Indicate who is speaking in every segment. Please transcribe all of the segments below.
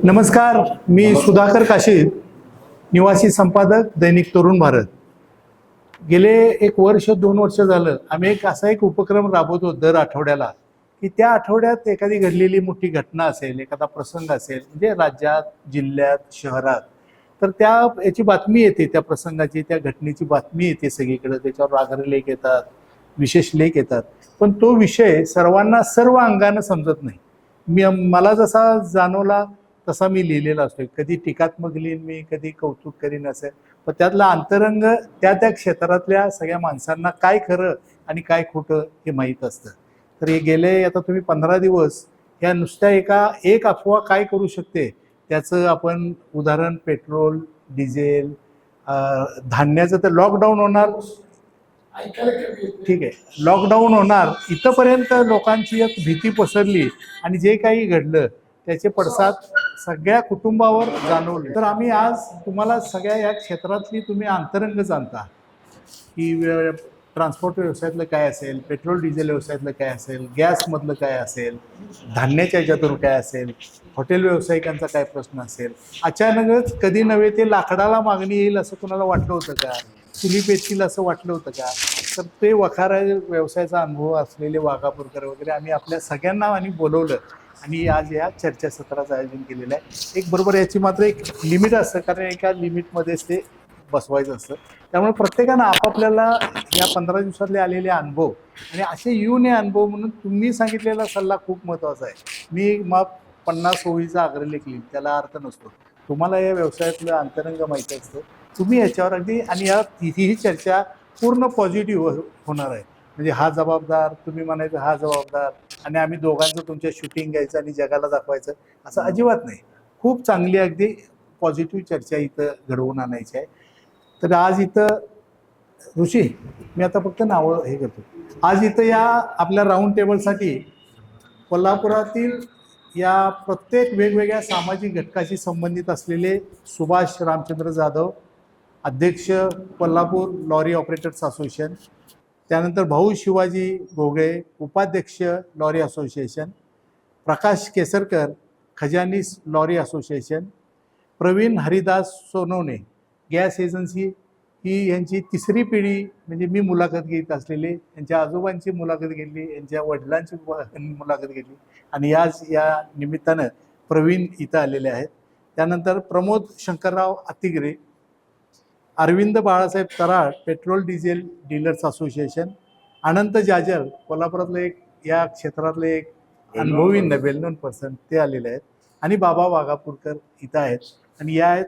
Speaker 1: नमस्कार, मी सुधाकर काशीद, निवासी संपादक दैनिक तरुण भारत. गेले 1-2 वर्ष झालं आम्ही असा एक उपक्रम राबवतो दर आठवड्याला, की त्या आठवड्यात एखादी घडलेली मोठी घटना असेल, एखादा प्रसंग असेल, म्हणजे राज्यात, जिल्ह्यात, शहरात, तर याची बातमी येते, त्या प्रसंगाची, त्या घटनेची बातमी येते सगळीकडे. त्याच्यावर आग्रह लेख येतात, विशेष लेख येतात, पण तो विषय सर्वांना सर्व अंगानं समजत नाही. मला जसा जाणवला तसा मी लिहिलेला असतो. कधी टीकात्मक लिहीन मी, कधी कौतुक करीन असं. पण त्यातला अंतरंग त्या त्या क्षेत्रातल्या सगळ्या माणसांना काय खरं आणि काय खोटं हे माहीत असतं. तर हे गेले आता तुम्ही 15 दिवस या नुसत्या एक अफवा काय करू शकते त्याचं आपण उदाहरण, पेट्रोल, डिझेल, धान्याचं तर लॉकडाऊन होणार. ठीक आहे, लॉकडाऊन होणार इथंपर्यंत लोकांची एक भीती पसरली आणि जे काही घडलं त्याचे पडसाद सगळ्या कुटुंबावर जाणवले. तर आम्ही आज तुम्हाला सगळ्या या क्षेत्रातली तुम्ही अंतरंग जाणता की ट्रान्सपोर्ट व्यवसायातलं काय असेल, पेट्रोल डिझेल व्यवसायातलं काय असेल, गॅसमधलं काय असेल, धान्याच्या ह्याच्यातून काय असेल, हॉटेल व्यावसायिकांचा काय प्रश्न असेल. अचानकच कधी नव्हे ते लाकडाला मागणी येईल असं कुणाला वाटलं होतं का? चुली पेटतील असं वाटलं होतं का? तर ते वखारा व्यवसायाचा अनुभव असलेले वाघापूरकर वगैरे आम्ही आपल्या सगळ्यांना आणि बोलवलं आणि आज या चर्चासत्राचं आयोजन केलेलं आहे. एक बरोबर याची मात्र एक लिमिट असतं, कारण एका लिमिटमध्येच ते बसवायचं असतं. त्यामुळे प्रत्येकानं आपापल्याला या 15 दिवसातले आलेले अनुभव आणि असे येऊ नये अनुभव म्हणून तुम्ही सांगितलेला सल्ला खूप महत्त्वाचा आहे. मी मग 50 ओळीचा अग्रलेख लिहिन, त्याला अर्थ नसतो. तुम्हाला या व्यवसायातलं अंतरंग माहिती असतं, तुम्ही याच्यावर अगदी, आणि या ही चर्चा पूर्ण पॉझिटिव्ह होणार आहे. म्हणजे हा जबाबदार, तुम्ही म्हणायचं हा जबाबदार, आणि आम्ही दोघांचं तुमच्या शूटिंग घ्यायचं आणि जगाला दाखवायचं असं अजिबात नाही. खूप चांगली अगदी पॉझिटिव्ह चर्चा इथं घडवून आणायची आहे. तर आज इथं ऋषी, मी आता फक्त नावं हे करतो. आज इथं या आपल्या राऊंड टेबलसाठी कोल्हापुरातील या प्रत्येक वेगवेगळ्या सामाजिक घटकाशी संबंधित असलेले सुभाष रामचंद्र जाधव, अध्यक्ष कोल्हापूर लॉरी ऑपरेटर्स असोसिएशन, त्यानंतर भाऊ शिवाजी घोगळे, उपाध्यक्ष लॉरी असोसिएशन, प्रकाश केसरकर, खजानीस lorry association, Pravin Haridas Sonawane, gas agency ही यांची तिसरी पिढी, म्हणजे मी मुलाखत घेत असलेली, यांच्या आजोबांची मुलाखत घेतली, यांच्या वडिलांची मुलाखत घेतली, आणि या निमित्तानं प्रवीण इथं आलेले आहेत. त्यानंतर Pramod Shankarrao Atigre, Arvind Balasaheb Karad, petrol diesel dealers association, Anant Jajal, कोल्हापुरातले एक या क्षेत्रातले एक अनुभवी वेल नोन पर्सन, ते आलेले आहेत, आणि बाबा वाघापूरकर इथं आहेत. आणि या आहेत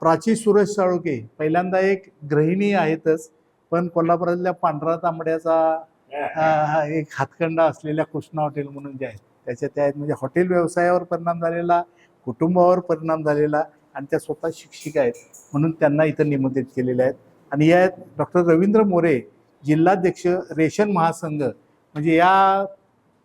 Speaker 1: प्राची सुरेश साळुके, पहिल्यांदा एक गृहिणी आहेतच, पण कोल्हापुरातल्या पांढरा तांबड्याचा एक हातखंडा असलेल्या कृष्णा हॉटेल म्हणून जे आहेत त्याच्या त्या आहेत. म्हणजे हॉटेल व्यवसायावर परिणाम झालेला, कुटुंबावर परिणाम झालेला, आणि त्या स्वतः शिक्षिका आहेत म्हणून त्यांना इथं निमंत्रित केलेले आहेत. आणि या आहेत डॉक्टर रवींद्र मोरे, जिल्हाध्यक्ष रेशन महासंघ. म्हणजे या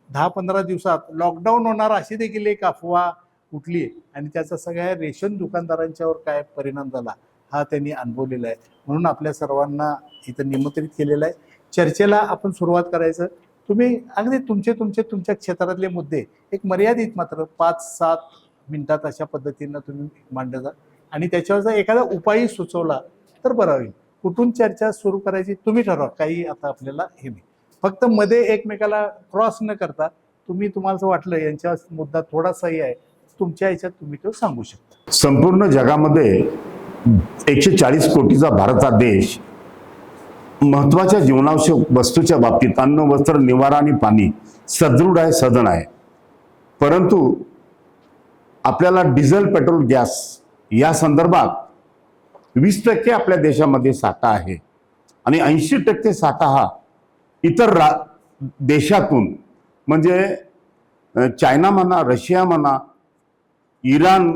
Speaker 1: 10-15 दिवसात लॉकडाऊन होणार अशी देखील एक अफवा उठली आहे, आणि त्याचा सगळ्या रेशन दुकानदारांच्यावर काय परिणाम झाला हा त्यांनी अनुभवलेला आहे. म्हणून आपल्या सर्वांना इथं निमंत्रित केलेलं आहे. चर्चेला आपण सुरुवात करायचं. तुम्ही अगदी तुमच्या क्षेत्रातले मुद्दे एक मर्यादित, मात्र 5-7 मिनिटात अशा पद्धतीनं तुम्ही मांडता, आणि त्याच्यावरचा एखादा उपायही सुचवला तर बरं होईल. कुठून चर्चा सुरू करायची तुम्ही ठरवा, काही आता आपल्याला हे नाही. फक्त मध्ये एकमेकाला क्रॉस न करता तुम्हाला वाटलं यांच्या मुद्दा थोडासाही आहे, तुमच्या ह्याच्यात तुम्ही तो सांगू शकता.
Speaker 2: संपूर्ण जगामध्ये 140 कोटीचा भारत हा देश महत्वाच्या जीवनावश्यक वस्तूच्या बाबतीत अन्न, वस्त्र, निवारा आणि पाणी सदृढ आहे, सदन आहे. परंतु आपल्याला डिझेल, पेट्रोल, गॅस या संदर्भात 20% आपल्या देशामध्ये साठा आहे, आणि 80% साठा हा इतर देशातून, म्हणजे चायना म्हणा, रशिया म्हणा, इराण,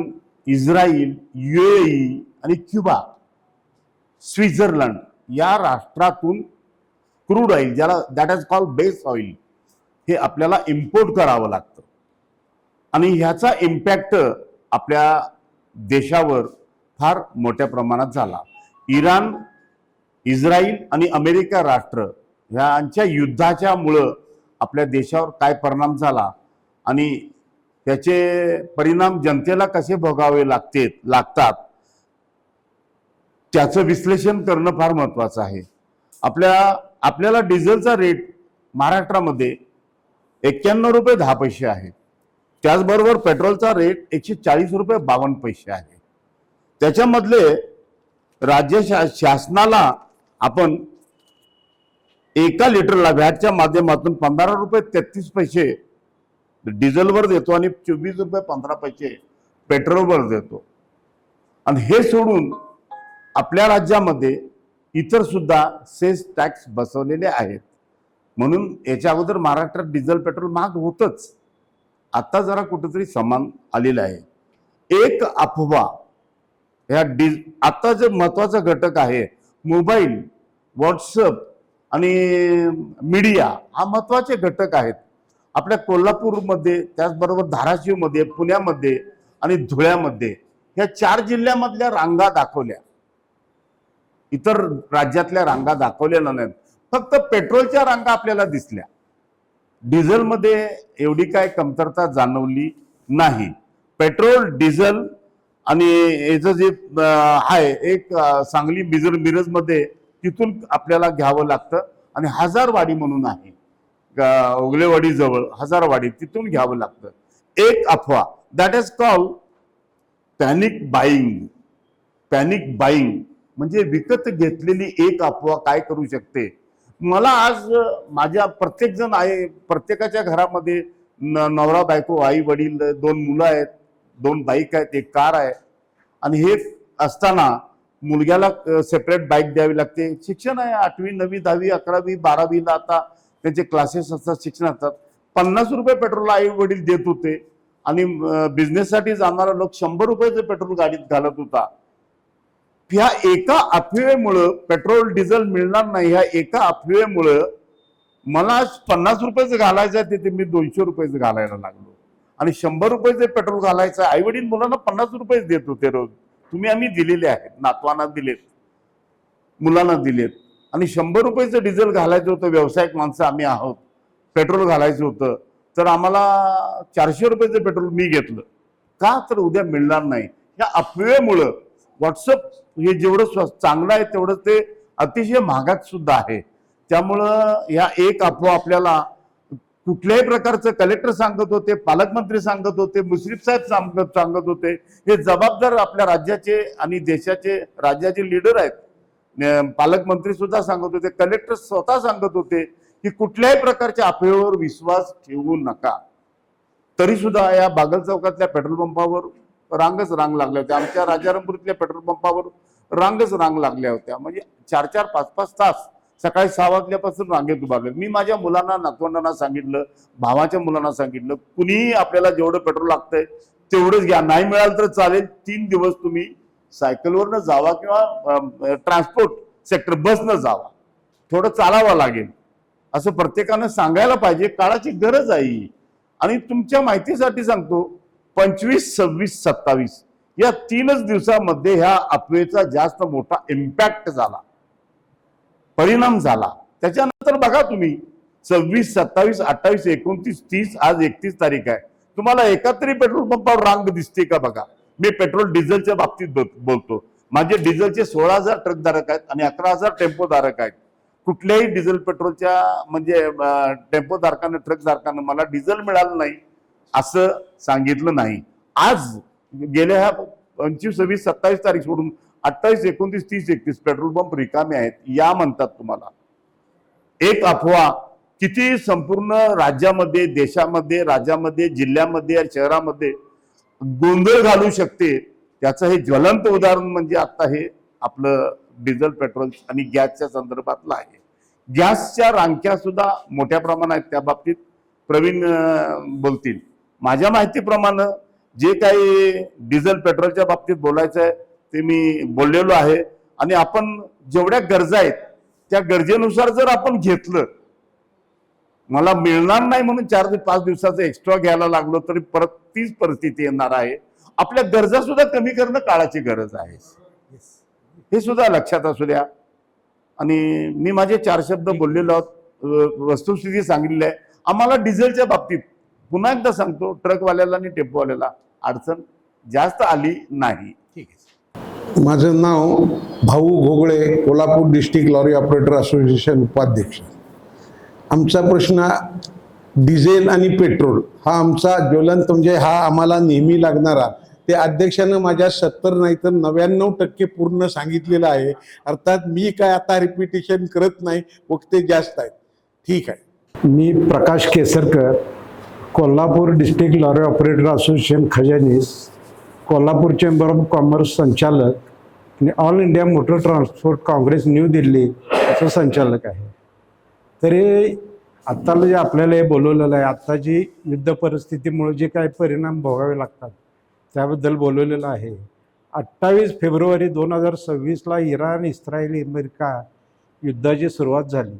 Speaker 2: इस्रायल, UAE आणि क्युबा, स्वित्झर्लंड या राष्ट्रातून क्रूड ऑइल, ज्याला that is called base oil, हे आपल्याला इम्पोर्ट करावं लागतं. आणि ह्याचा इम्पॅक्ट आपल्या देशावर फार मोठ्या प्रमाणात झाला. इराण, इस्रायल आणि अमेरिका राष्ट्र ह्यांच्या युद्धाच्या मुळे आपल्या देशावर काय परिणाम झाला, आणि त्याचे परिणाम जनतेला कसे भोगावे लागतात त्याचं विश्लेषण करणं फार महत्वाचं आहे. आपल्याला डिझेलचा रेट महाराष्ट्रामध्ये 91 रुपये 10 पैसे आहे. त्याचबरोबर पेट्रोलचा रेट 140 रुपये 52 पैसे आहे. त्याच्यामधले राज्य शासनाला आपण एका लिटरला व्हॅटच्या माध्यमातून 15 रुपये 33 पैसे डिझेलवर देतो आणि 24 रुपये 15 पैसे पेट्रोलवर देतो. आणि हे सोडून आपल्या राज्यामध्ये इतर सुद्धा सेस टॅक्स बसवलेले आहेत. म्हणून याच्या अगोदर महाराष्ट्रात डिझेल पेट्रोल महाग होतच. आता जरा कुठेतरी समान आलेलं आहे. एक अफवा ह्या आता जे महत्वाचा घटक आहे मोबाईल, व्हॉट्सअप आणि मीडिया हा महत्वाचे घटक आहेत. आपल्या कोल्हापूरमध्ये, त्याचबरोबर धाराशिवमध्ये, पुण्यामध्ये आणि धुळ्यामध्ये या 4 जिल्ह्यामधल्या रांगा दाखवल्या. इतर राज्यातल्या रांगा दाखवलेल्या नाहीत. फक्त पेट्रोलच्या रांगा आपल्याला दिसल्या. डिझेलमध्ये एवढी काय कमतरता जाणवली नाही. पेट्रोल, डिझेल आणि याचं जे आहे एक सांगली मिरजमध्ये तिथून आपल्याला घ्यावं लागतं आणि हजारवाडी म्हणून आहे ओगलेवाडी जवळ हजारवाडी, तिथून घ्यावं लागतं. एक अफवा that is called panic buying. Panic buying म्हणजे विकत घेतलेली एक अफवा काय करू शकते. मला आज माझ्या प्रत्येक जण आहे, प्रत्येकाच्या घरामध्ये नवरा बायको, आई वडील, 2 मुलं आहेत, 2 बाईक आहेत, 1 कार आहे. आणि हे असताना मुलग्याला सेपरेट बाईक द्यावी लागते. शिक्षण आहे 8वी 9वी 10वी 11वी 12वीला आता त्यांचे क्लासेस असतात, शिक्षण असतात. 50 रुपये पेट्रोल आई वडील देत होते आणि बिझनेससाठी जाणारा लोक 100 रुपयाचं पेट्रोल गाडीत घालत होता. ह्या एका अफवेमुळं पेट्रोल डिझेल मिळणार नाही, ह्या एका अफवेमुळं मला 50 रुपयाचं घालायचं आहे तिथे मी 200 रुपयाचं घालायला लागलो. आणि 100 रुपयाचं पेट्रोल घालायचं, आई वडील मुलांना 50 रुपये देत होते रोज. आम्ही दिलेले आहेत, नातवांना दिलेत, मुलांना दिलेत. आणि 100 रुपयाचं डिझेल घालायचं होतं. व्यावसायिक माणसं आम्ही आहोत, पेट्रोल घालायचं होतं तर आम्हाला 400 रुपयाचं पेट्रोल मी घेतलं. का तर उद्या मिळणार नाही. या अफवेमुळं व्हॉट्सअप हे जेवढं चांगलं आहे तेवढं ते अतिशय महागात सुद्धा आहे. त्यामुळं या एक अफवा आपल्याला कुठल्याही प्रकारचं कलेक्टर सांगत होते, पालकमंत्री सांगत होते, मुश्रीफ साहेब सांगत होते. हे जबाबदार आपल्या राज्याचे आणि देशाचे राज्याचे लीडर आहेत. पालकमंत्री सुद्धा सांगत होते, कलेक्टर स्वतः सांगत होते की कुठल्याही प्रकारच्या अफवेवर विश्वास ठेवू नका. तरी सुद्धा या बागल चौकातल्या पेट्रोल पंपावर रांग लागल्या होत्या. आमच्या राजारामपुरीतल्या पेट्रोल पंपावर रांग लागल्या होत्या. म्हणजे 4-4, 5-5 तास सकाळी 6 वाजल्यापासून रांगेत उभारले. मी माझ्या मुलांना, नातवंडांना सांगितलं, भावाच्या मुलांना सांगितलं, कुणीही आपल्याला जेवढं पेट्रोल लागतंय तेवढंच घ्या, नाही मिळालं तर चालेल. 3 दिवस तुम्ही सायकलवरनं जावा किंवा ट्रान्सपोर्ट सेक्टर बसनं जावा, थोडं चालावं लागेल असं प्रत्येकानं सांगायला पाहिजे. काळाची गरज आहे. आणि तुमच्या माहितीसाठी सांगतो, 25, 26, 27 या 3च दिवसामध्ये ह्या अफवेचा जास्त मोठा इम्पॅक्ट झाला, परिणाम झाला. त्याच्यानंतर बघा तुम्ही 26, 27, 28, 29, 30 आज 31 तारीख आहे. तुम्हाला एकातरी पेट्रोल पंपावर रांग दिसते का बघा. मी पेट्रोल डिझेलच्या बाबतीत बोलतो. माझे डिझेलचे 16,000 ट्रकधारक आहेत आणि 11,000 टेम्पोधारक आहेत. कुठल्याही डिझेल पेट्रोलच्या म्हणजे टेम्पोधारकांना, ट्रकधारकांना मला डिझेल मिळालं नाही असं सांगितलं नाही. आज गेल्या ह्या 25, 26, 27 तारीख सोडून 28, 29, 30, 31 पेट्रोल पंप रिकामे आहेत या म्हणतात. तुम्हाला एक अफवा किती संपूर्ण राज्यामध्ये, देशामध्ये, राज्यामध्ये, जिल्ह्यामध्ये, शहरामध्ये गोंधळ घालू शकते त्याचं हे ज्वलंत उदाहरण म्हणजे आता हे आपलं डिझेल, पेट्रोल आणि गॅसच्या संदर्भातलं आहे. गॅसच्या रांख्या सुद्धा मोठ्या प्रमाणात त्या बाबतीत प्रवीण बोलतील. माझ्या माहितीप्रमाणे जे काही डिझेल, पेट्रोलच्या बाबतीत बोलायचं आहे ते मी बोललेलो आहे. आणि आपण जेवढ्या गरजा आहेत त्या गरजेनुसार जर आपण घेतलं, मला मिळणार नाही म्हणून 4 ते 5 दिवसाचं एक्स्ट्रा घ्यायला लागलो तरी परत तीच परिस्थिती येणार आहे. आपल्या गरजा सुद्धा कमी करणं काळाची गरज आहे, हे सुद्धा लक्षात असू द्या. आणि मी माझे 4 शब्द बोललेलो आहोत, वस्तुस्थिती सांगितलेली आहे. आम्हाला डिझेलच्या बाबतीत पुन्हा एकदा सांगतो, ट्रकवाल्याला आणि टेम्पोवाल्याला अडचण जास्त आली नाही.
Speaker 1: ठीक आहे.
Speaker 3: माझं नाव Bhau Ghogale, Kolhapur district lorry operator association उपाध्यक्ष. आमचा प्रश्न डिझेल आणि पेट्रोल हा आमचा ज्वलंत, म्हणजे हा आम्हाला नेहमी लागणारा, ते अध्यक्षानं माझ्या 70 नाही तर 99% पूर्ण सांगितलेलं आहे. अर्थात मी काय आता रिपिटेशन करत नाही, वक्ते जास्त आहेत. ठीक आहे.
Speaker 4: मी Prakash Kesarkar, Kolhapur district lorry operator association खजानीस, कोल्हापूर चेंबर ऑफ कॉमर्स संचालक आणि all India motor transport congress New Delhi असं संचालक आहे. तरी आत्ताला जे आपल्याला हे बोलवलेलं आहे, आत्ताची युद्ध परिस्थितीमुळे जे काही परिणाम भोगावे लागतात त्याबद्दल बोलवलेलं आहे. 28 फेब्रुवारी 2026ला इराण, इस्रायल, अमेरिका युद्धाची सुरुवात झाली.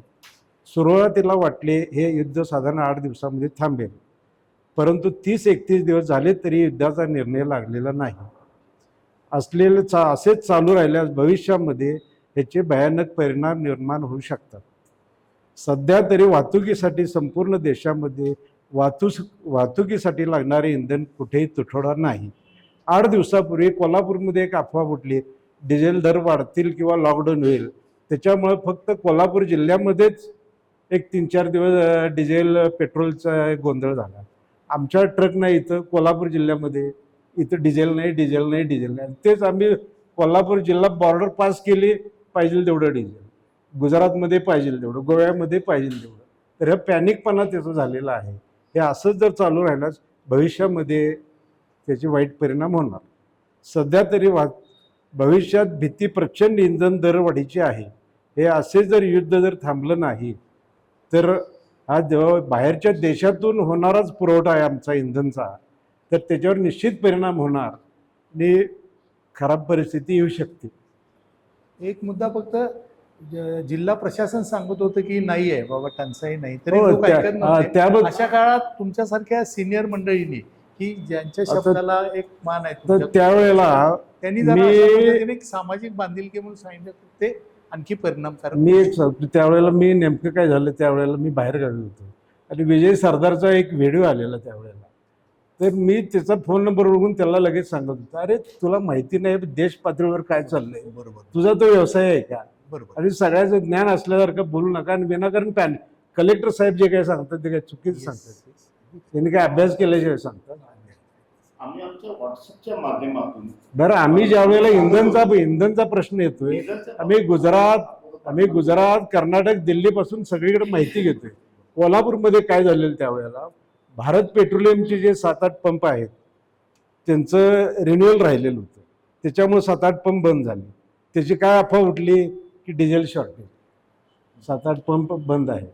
Speaker 4: सुरुवातीला वाटले हे युद्ध साधारण 8 दिवसामध्ये थांबेल, परंतु 30-31 दिवस झाले तरी युद्धाचा निर्णय लागलेला नाही. असेच चालू राहिल्यास भविष्यामध्ये ह्याचे भयानक परिणाम निर्माण होऊ शकतात. सध्या तरी वाहतुकीसाठी संपूर्ण देशामध्ये वाहतुकीसाठी लागणारे इंधन कुठेही तुटवडा नाही. 8 दिवसापूर्वी कोल्हापूरमध्ये एक अफवा फुटली, डिझेल दर वाढतील किंवा लॉकडाऊन होईल. त्याच्यामुळे फक्त कोल्हापूर जिल्ह्यामध्येच एक 3-4 दिवस डिझेल पेट्रोलचा गोंधळ झाला. आमच्या ट्रक नाही इथं कोल्हापूर जिल्ह्यामध्ये, इथं डिझेल नाही. तेच आम्ही कोल्हापूर जिल्हा बॉर्डर पास केली, पाहिजे तेवढं डिझेल, गुजरातमध्ये पाहिजे तेवढं, गोव्यामध्ये पाहिजे तेवढं. तर हे पॅनिकपणा त्याचं झालेलं आहे. हे असंच जर चालू राहिल्यास भविष्यामध्ये त्याचे वाईट परिणाम होणार. सध्या तरी भविष्यात भीती प्रचंड इंधन दरवाढीची आहे. हे असे जर युद्ध जर थांबलं नाही तर हा जेव्हा बाहेरच्या देशातून होणाराच पुरवठा आहे आमचा इंधनचा, तर त्याच्यावर निश्चित परिणाम होणार आणि खराब परिस्थिती येऊ शकते.
Speaker 1: एक मुद्दा फक्त जिल्हा प्रशासन सांगत होतं की नाही आहे बाबा, टंचाई नाही, तरी
Speaker 4: हो,
Speaker 1: लोक ऐकत नव्हते.
Speaker 4: त्याबद्दल
Speaker 1: अशा काळात तुमच्यासारख्या सिनियर मंडळींनी की ज्यांच्या शब्दाला एक मान आहे
Speaker 4: तर
Speaker 1: तुमच्या,
Speaker 4: त्यावेळेला
Speaker 1: त्यांनी जरा अशा पद्धतीने एक सामाजिक बांधिलकी म्हणून सांगितलं, ते आणखी परिणामकारक.
Speaker 4: त्यावेळेला मी नेमकं काय झालं, त्यावेळेला मी बाहेर गावी होतो आणि विजय सरदारचा एक व्हिडिओ आलेला त्यावेळेला. तर मी त्याचा फोन नंबर बघून त्याला लगेच सांगत होतो, अरे तुला माहिती नाही देश पातळीवर काय चाललंय,
Speaker 1: बरोबर
Speaker 4: तुझा तो व्यवसाय आहे का,
Speaker 1: बरोबर.
Speaker 4: आणि सगळ्याचं ज्ञान असल्यासारखं बोलू नका. आणि विनाकारण कलेक्टर साहेब जे काय सांगतात ते काय चुकीचं सांगतात, त्यांनी काय अभ्यास केल्याशिवाय सांगतात.
Speaker 2: आम्ही आमच्या व्हॉट्सअपच्या माध्यमातून
Speaker 4: बरं, आम्ही ज्या वेळेला इंधनचा प्रश्न येतोय, आम्ही गुजरात, कर्नाटक, दिल्लीपासून सगळीकडे माहिती घेतोय. कोल्हापूरमध्ये काय झालेलं त्यावेळेला, भारत पेट्रोलियमचे जे 7-8 पंप आहेत त्यांचं रिन्युअल राहिलेलं होतं, त्याच्यामुळे 7-8 पंप बंद झाले. त्याची काय अफवा उठली की डिझेल शॉर्टेज, 7-8 पंप बंद आहे.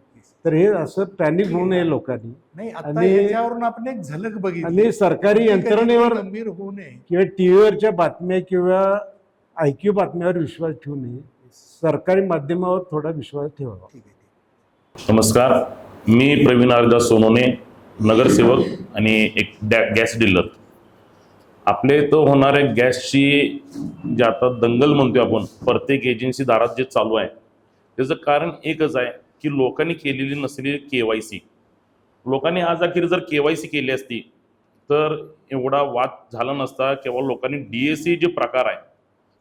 Speaker 4: तर हे असं पॅनिक होऊ नये लोकांनी.
Speaker 1: नाही, आता याच्यावरून आपण एक झलक बघितली.
Speaker 4: आणि सरकारी यंत्रणेवर
Speaker 1: गंभीर होऊ नये
Speaker 4: किंवा टीव्हीवरच्या बातम्या किंवा ऐक्यू बातम्यावर विश्वास ठेवू नये, सरकारी माध्यमावर थोडा विश्वास ठेवावा.
Speaker 1: ठीक आहे.
Speaker 5: नमस्कार, मी प्रवीण हरिदास सोनवणे, नगरसेवक आणि एक गॅस डीलर. आपल्या इथं होणाऱ्या गॅसची जे आता दंगल म्हणतोय आपण, प्रत्येक एजन्सी दारात जे चालू आहे, त्याचं कारण एकच आहे की लोकांनी केलेली नसलेली KYC. लोकांनी आज अखेर जर KYC केली असती तर एवढा वाद झाला नसता. किंवा लोकांनी DSC जे प्रकार आहे,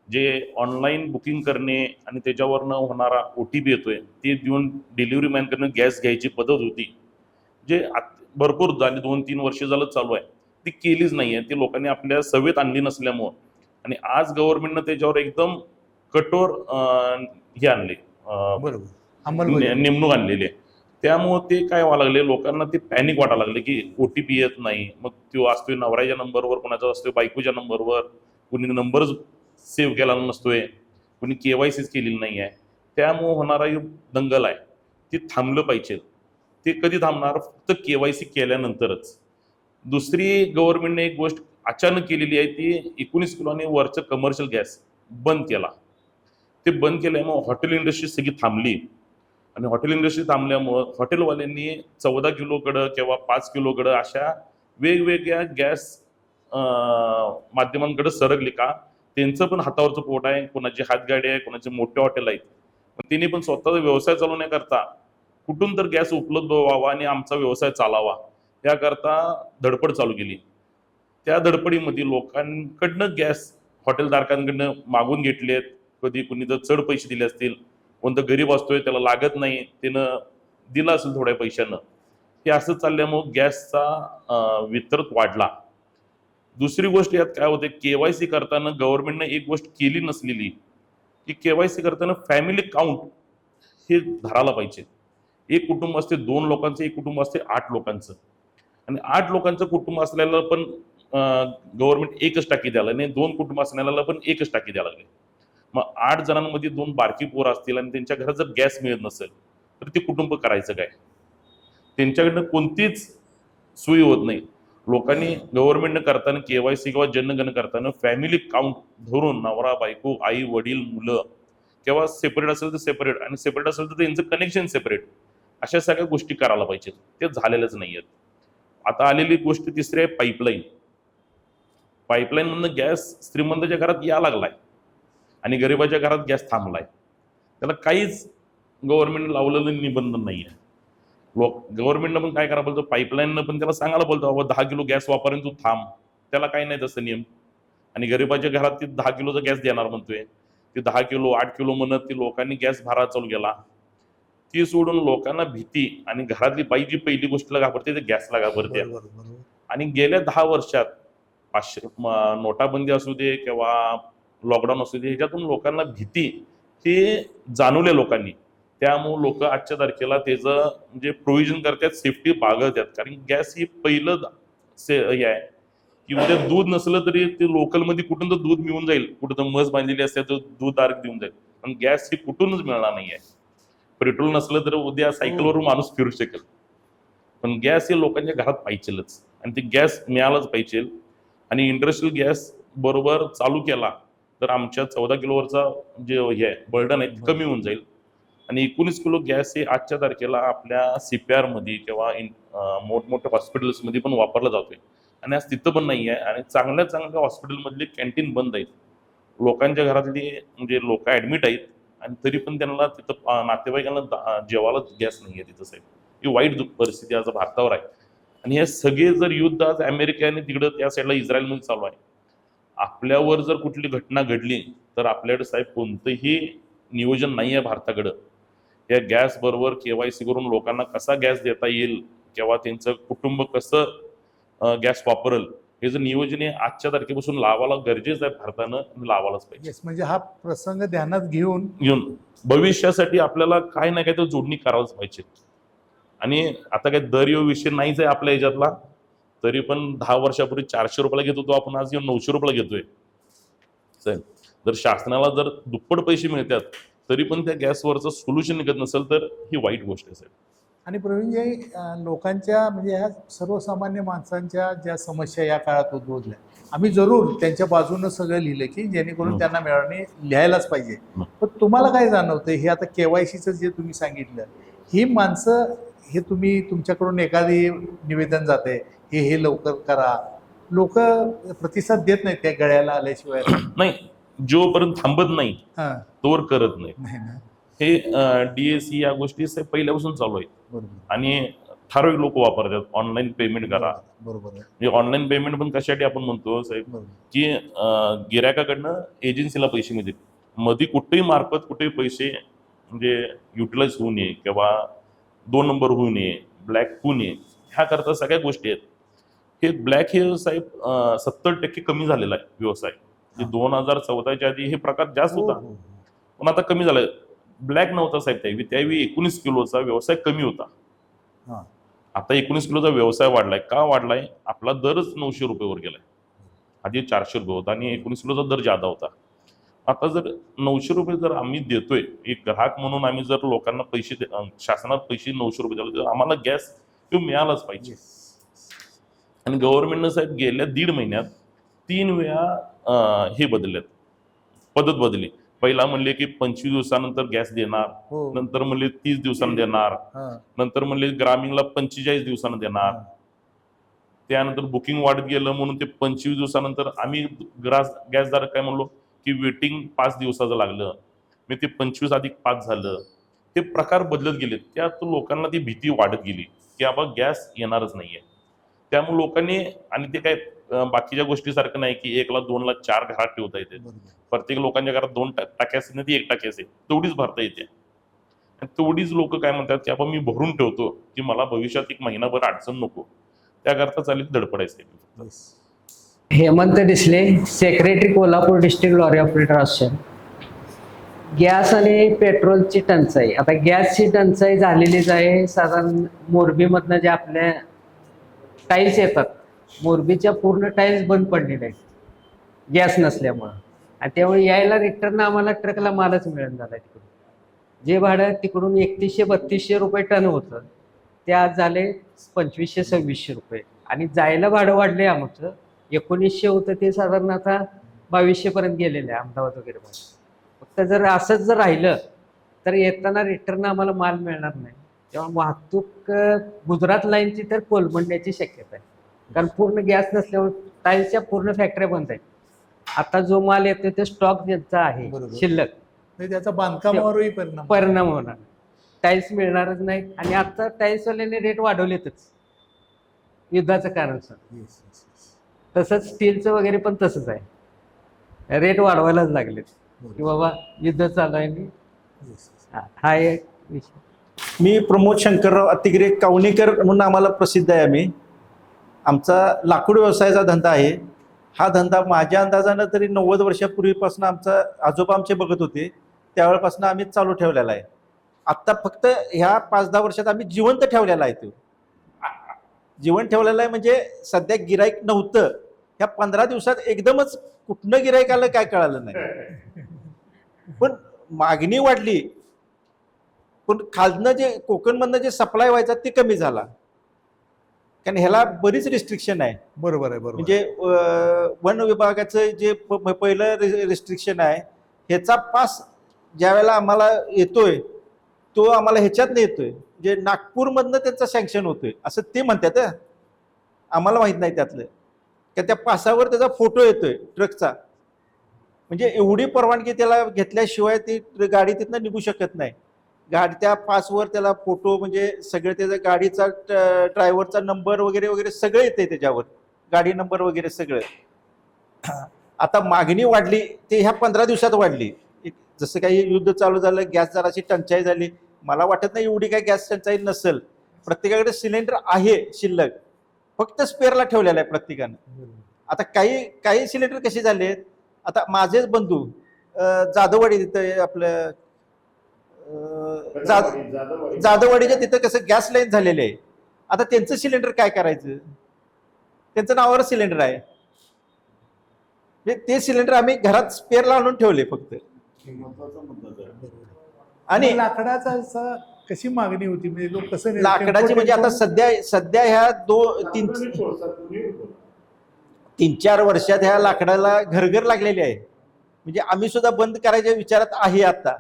Speaker 5: जे ऑनलाईन बुकिंग करणे आणि त्याच्यावरनं होणारा OTP येतोय ते देऊन डिलिव्हरी मॅनकडनं गॅस घ्यायची पद्धत होती, जे भरपूर झाली 2-3 वर्ष झालं चालू आहे, ती केलीच नाही आहे. ती लोकांनी आपल्या सवयीत आणली नसल्यामुळं. आणि आज गव्हर्नमेंटनं त्याच्यावर एकदम कठोर हे आणले,
Speaker 1: बरोबर,
Speaker 5: नेमणूक आणलेली आहे. त्यामुळं ते काय व्हायला लागले, लोकांना ते पॅनिक वाटायला लागले की OTP येत नाही. मग तो असतोय नवऱ्याच्या नंबरवर, कोणाचा असतोय बायकोच्या नंबरवर, कुणी नंबरच सेव्ह केला नसतोय, कुणी KYCच केलेली नाही आहे. त्यामुळं होणारा दंगल आहे ती थांबलं पाहिजे. ते कधी थांबणार? फक्त KYC केल्यानंतरच. दुसरी गव्हर्नमेंटने एक गोष्ट अचानक केलेली आहे, ती 19 किलो आणि वरचं कमर्शियल गॅस बंद केला. ते बंद केल्यामुळे हॉटेल इंडस्ट्री सगळी थांबली. आणि हॉटेल इंडस्ट्री थांबल्यामुळं हॉटेलवाल्यांनी 14 किलोकडं किंवा 5 किलोकडं अशा वेगवेगळ्या गॅस माध्यमांकडे सरकले. का? त्यांचं पण हातावरचं पोट आहे, कोणाची हातगाडी आहे, कोणाचे मोठे हॉटेल आहेत. पण त्यांनी पण स्वतःचा व्यवसाय चालवण्याकरता कुठून तर गॅस उपलब्ध व्हावा आणि आमचा व्यवसाय चालावा याकरता धडपड चालू केली. त्या धडपडीमध्ये लोकांकडनं गॅस हॉटेलधारकांकडनं मागून घेतलेत, कधी कुणी जर चढ पैसे दिले असतील, कोणतं गरीब असतोय त्याला लागत नाही त्यानं दिला असेल थोड्या पैशानं, हे असं चालल्यामुळं गॅसचा वितरण वाढला. दुसरी गोष्ट यात काय होते, केवायसी करताना गव्हर्नमेंटने एक गोष्ट केली नसलेली की केवायसी करताना फॅमिली काउंट हे धरायला पाहिजे. एक कुटुंब असते 2 लोकांचं, एक कुटुंब असते 8 लोकांचं, आणि 8 लोकांचं कुटुंब असलेलं पण गव्हर्नमेंट एकच टाकी द्यायला नाही, 2 कुटुंब असलेल्याला पण एकच टाकी द्यायला लागली. मग 8 जणांमध्ये 2 बारकी पोरं असतील आणि त्यांच्या घरात जर गॅस मिळत नसेल तर ते कुटुंब करायचं काय? त्यांच्याकडनं कोणतीच सोयी होत नाही. लोकांनी गव्हर्नमेंटनं करताना केवायसी किंवा जनगणना करताना फॅमिली काउंट धरून नवरा बायको आई वडील मुलं किंवा सेपरेट असेल तर सेपरेट, आणि सेपरेट असेल तर त्यांचं कनेक्शन सेपरेट, अशा सगळ्या गोष्टी करायला पाहिजेत. ते झालेल्याच नाही आहेत. आता आलेली गोष्ट तिसरी आहे पाईपलाईन. पाईपलाईन मधनं गॅस श्रीमंताच्या घरात या लागलाय आणि गरिबाच्या घरात गॅस थांबलाय. त्याला काहीच गव्हर्नमेंट लावलेलं निबंधन नाही आहे. गव्हर्नमेंटनं पण काय करायला बोलतो, पाईपलाईननं पण त्याला सांगायला बोलतो बाबा 10 किलो गॅस वापरेन तू थांब. त्याला काही नाही तसं नियम. आणि गरिबाच्या घरात ती 10 किलोचा गॅस देणार म्हणतोय, ते 10 किलो 8 किलो म्हणत ती लोकांनी गॅस भरायला चालू केला. ती सोडून लोकांना भीती, आणि घरातली बाई जी पहिली गोष्टीला घाबरते ते गॅसला घाबरते. आणि गेल्या 10 वर्षात 500 नोटाबंदी असू दे किंवा लॉकडाऊन असू दे, ह्याच्यातून लोकांना भीती हे जाणवल्या लोकांनी. त्यामुळे लोक आजच्या तारखेला त्याचं म्हणजे प्रोव्हिजन करतात, सेफ्टी बाळगतात. कारण गॅस ही पहिलं हे आहे की उद्या दूध नसलं तरी ते लोकलमध्ये कुठून तर दूध मिळून जाईल, कुठं तर म्हस बांधलेली असते तर दूध डायरेक्ट देऊन जाईल. पण गॅस ही कुठूनच मिळणार नाही आहे. पेट्रोल नसलं तर उद्या सायकलवरून माणूस फिरू शकेल, पण गॅस हे लोकांच्या घरात पाहिजेलच, आणि ते गॅस मिळालाच पाहिजे. आणि इंडस्ट्रियल गॅस बरोबर चालू केला तर आमच्या 14 किलोवरचा जे हे आहे बर्डन आहे ते कमी होऊन जाईल. आणि 19 किलो गॅस हे आजच्या तारखेला आपल्या CPR मध्ये किंवा मोठमोठ्या हॉस्पिटल्समध्ये पण वापरला जातोय, आणि आज तिथं पण नाही आहे. आणि चांगल्या चांगल्या हॉस्पिटलमधले कॅन्टीन बंद आहेत. लोकांच्या घरातली म्हणजे लोक ऍडमिट आहेत आणि तरी पण त्यांना तिथं नातेवाईकांना जेवायला गॅस नाही आहे तिथं साहेब. ही वाईट परिस्थिती आज भारतावर आहे. आणि हे सगळे जर युद्ध आज अमेरिकेने तिकडं त्या साईडला इस्रायलमध्ये चालू आहे. आपल्यावर जर कुठली घटना घडली तर आपल्याकडे साहेब कोणतंही नियोजन नाही आहे भारताकडं. या गॅस बरोबर केवायसी करून लोकांना कसा गॅस देता येईल किंवा त्यांचं कुटुंब कसं गॅस वापरल हे जर नियोजन आहे आजच्या तारखेपासून लावायला गरजेचं आहे. भारतानं लावायलाच पाहिजे.
Speaker 1: म्हणजे हा प्रसंग ध्यानात घेऊन
Speaker 5: भविष्यासाठी आपल्याला काय ना काय तर जोडणी करायलाच पाहिजे. आणि आता काय दर यो विषय नाहीच आहे आपल्या ह्याच्यातला. तरी पण 10 वर्षापूर्वी 400 रुपयाला घेत होतो आपण, आज 900 रुपयाला घेतोय. जर शासनाला जर दुप्पट पैसे मिळतात तरी पण त्या गॅसवरचं सोल्युशन निघत नसेल तर ही वाईट गोष्ट आहे.
Speaker 1: आणि प्रवीणजी, लोकांच्या म्हणजे ह्या सर्वसामान्य माणसांच्या ज्या समस्या या काळात उद्भवल्या, आम्ही जरूर त्यांच्या बाजूनं सगळं लिहिलं की जेणेकरून त्यांना मिळणे लिहायलाच पाहिजे. पण तुम्हाला काय जाणवतं, हे आता KYCचं जे तुम्ही सांगितलं, ही माणसं हे तुम्ही तुमच्याकडून एखादी निवेदन जाते हे लवकर करा, लोक प्रतिसाद देत नाहीत त्या गळ्याला आल्याशिवाय.
Speaker 5: नाही, जोपर्यंत थांबत नाही तोवर करत नाही. हे DAC या गोष्टी पहिल्यापासून चालू आहेत. आणि ठराविक लोक वापरतात. ऑनलाईन पेमेंट करा. बरोबर. ऑनलाईन पेमेंट पण कशासाठी आपण म्हणतो साहेब की गिरायकाकडनं एजन्सीला पैसे मिळतील. मध्ये कुठेही मार्फत कुठेही पैसे म्हणजे युटिलाइज होऊ नये किंवा 2 नंबर होऊ नये, ब्लॅक होऊ नये, ह्या करता सगळ्या गोष्टी आहेत. हे ब्लॅक हे साहेब 70% कमी झालेला आहे व्यवसाय. 2014च्या आधी हे प्रकार जास्त होता, पण आता कमी झालाय. ब्लॅक नव्हता साहेब त्यावेळी 19 किलोचा व्यवसाय कमी होता. आता 19 किलोचा व्यवसाय वाढलाय. का वाढलाय? आपला दरच 900 रुपयेवर गेलाय. आधी 400 रुपये होता आणि 19 किलोचा दर जादा होता. आता जर 900 रुपये जर आम्ही देतोय, एक ग्राहक म्हणून आम्ही जर लोकांना पैसे शासनात पैसे 900 रुपये दिले तर आम्हाला गॅस तो मिळालाच पाहिजे. आणि गव्हर्नमेंटनं साहेब गेल्या 1.5 महिन्यात 3 वेळा हे बदललेत, पद्धत बदलली. पहिला म्हणले की 25 दिवसानंतर गॅस देणार, नंतर म्हणले 30 दिवसांनी देणार, नंतर म्हणले ग्रामीणला 45 दिवसांनी देणार. त्यानंतर बुकिंग वाढत गेलं म्हणून ते 25 दिवसानंतर आम्ही गॅसधारक काय म्हणलो की वेटिंग 5 दिवसाचं लागलं. मी ते 25+5 झालं. ते प्रकार बदलत गेले. त्यात लोकांना ती भीती वाढत गेली की बाबा गॅस येणारच नाहीये. त्यामुळे लोकांनी, आणि ते काय बाकीच्या गोष्टीसारखं नाही की 1 ला 2 ला 4 घरात ठेवता येते. प्रत्येक लोकांच्या घरात 2 टाक्या असते ना, ती 1 टाकी असते, तेवढीच भरता येते. आणि तेवढीच लोक काय म्हणतात की आपण मी भरून ठेवतो की मला भविष्यात 1 महिनाभर अडचण नको, त्याकरता चालेल धडपड असते.
Speaker 6: Hemant Disale, secretary Kolhapur district lorry operator association. Gas आणि पेट्रोलची टंचाई, आता गॅसची टंचाई झालेलीच आहे. साधारण मोरबीमधनं जे आपल्या टाईल्स येतात, मोरबीच्या पूर्ण टाईल्स बंद पडलेल्या आहेत गॅस नसल्यामुळं. आणि त्यामुळे यायला रिटर्न आम्हाला ट्रकला मालच मिळून झाला तिकडून. जे भाडं तिकडून 3100-3200 रुपये टन होतं, ते आज झाले 2500-2600 रुपये. आणि जायला भाडं वाढले आमचं. 1900 होतं ते साधारण आता 2200 पर्यंत गेलेलं आहे अहमदाबाद वगैरे. फक्त जर असंच जर राहिलं तर येताना रिटर्न आम्हाला माल मिळणार नाही. तेव्हा वाहतूक गुजरात लाईनची तर कोलमडण्याची शक्यता आहे. कारण पूर्ण गॅस नसल्यावर टाईल्सच्या पूर्ण फॅक्टऱ्या बंद आहेत. आता जो माल येतो ते स्टॉक ज्यांचा आहे
Speaker 1: बरोबर.
Speaker 6: शिल्लक,
Speaker 1: म्हणजे त्याचा बांधकामावरही
Speaker 6: परिणाम होणार. टाईल्स मिळणारच नाहीत. आणि आता टाईल्सवाल्याने रेट वाढवलेतच युद्धाचं कारण सर. तसंच स्टीलचं वगैरे पण तसंच आहे, रेट वाढवायलाच लागलेत की बाबा युद्ध चालू आहे. हा एक विषय.
Speaker 7: मी प्रमोद शंकरराव अतिगिरे कावणीकर म्हणून आम्हाला प्रसिद्ध आहे. आमचा लाकूड व्यवसायाचा धंदा आहे. हा धंदा माझ्या अंदाजानं तरी 90 वर्षापूर्वीपासून आमचा आजोबा आमचे बघत होते, त्यावेळेपासून आम्ही चालू ठेवलेला आहे. आत्ता फक्त ह्या 5-10 वर्षात आम्ही जिवंत ठेवलेला आहे. तो जिवंत ठेवलेला आहे म्हणजे सध्या गिराईक नव्हतं, ह्या 15 दिवसात एकदमच कुठनं गिराईक आलं काय कळालं नाही. पण मागणी वाढली, पण खालनं जे कोकणमधनं जे सप्लाय व्हायचा ते कमी झाला. कारण ह्याला बरीच रिस्ट्रिक्शन आहे.
Speaker 1: बरोबर आहे, बरोबर.
Speaker 7: म्हणजे वन विभागाचं जे पहिलं रिस्ट्रिक्शन आहे, ह्याचा पास ज्या वेळेला आम्हाला येतोय तो आम्हाला ह्याच्यातनं येतोय, जे नागपूरमधनं त्यांचा सँक्शन होतोय असं ते म्हणतात. आम्हाला माहित नाही त्यातलं, का त्या पासावर त्याचा फोटो येतोय ट्रकचा. म्हणजे एवढी परवानगी त्याला घेतल्याशिवाय ती गाडी तिथनं निघू शकत नाही. गाडी त्या पासवर त्याला फोटो, म्हणजे सगळे त्याचा गाडीचा ड्रायव्हरचा नंबर वगैरे वगैरे सगळं येते त्याच्यावर, गाडी नंबर वगैरे सगळं. आता मागणी वाढली, ते ह्या 15 दिवसात वाढली. जसं काही युद्ध चालू झालं, गॅस जराची टंचाई झाली. मला वाटत नाही एवढी काही गॅस टंचाई नसेल. प्रत्येकाकडे सिलेंडर आहे शिल्लक, फक्त स्पेअरला ठेवलेला आहे प्रत्येकानं. आता काही सिलेंडर कसे झाले, आता माझेच बंधू जाधववाडी तिथं आपलं जाधववाडीच्या तिथं कसं गॅस लाईन झालेले आहे. आता त्यांचं सिलेंडर काय करायचं, त्यांचं नावावर सिलेंडर आहे. ते सिलेंडर आम्ही घरात स्पेअरला आणून ठेवले फक्त.
Speaker 1: आणि लाकडाचा कशी मागणी होती, म्हणजे लोक कसं
Speaker 7: लाकडाची, म्हणजे आता सध्या ह्या 3-4 वर्षात ह्या लाकडाला घरघर लागलेली आहे. म्हणजे आम्ही सुद्धा बंद करायच्या विचारात आहे आता.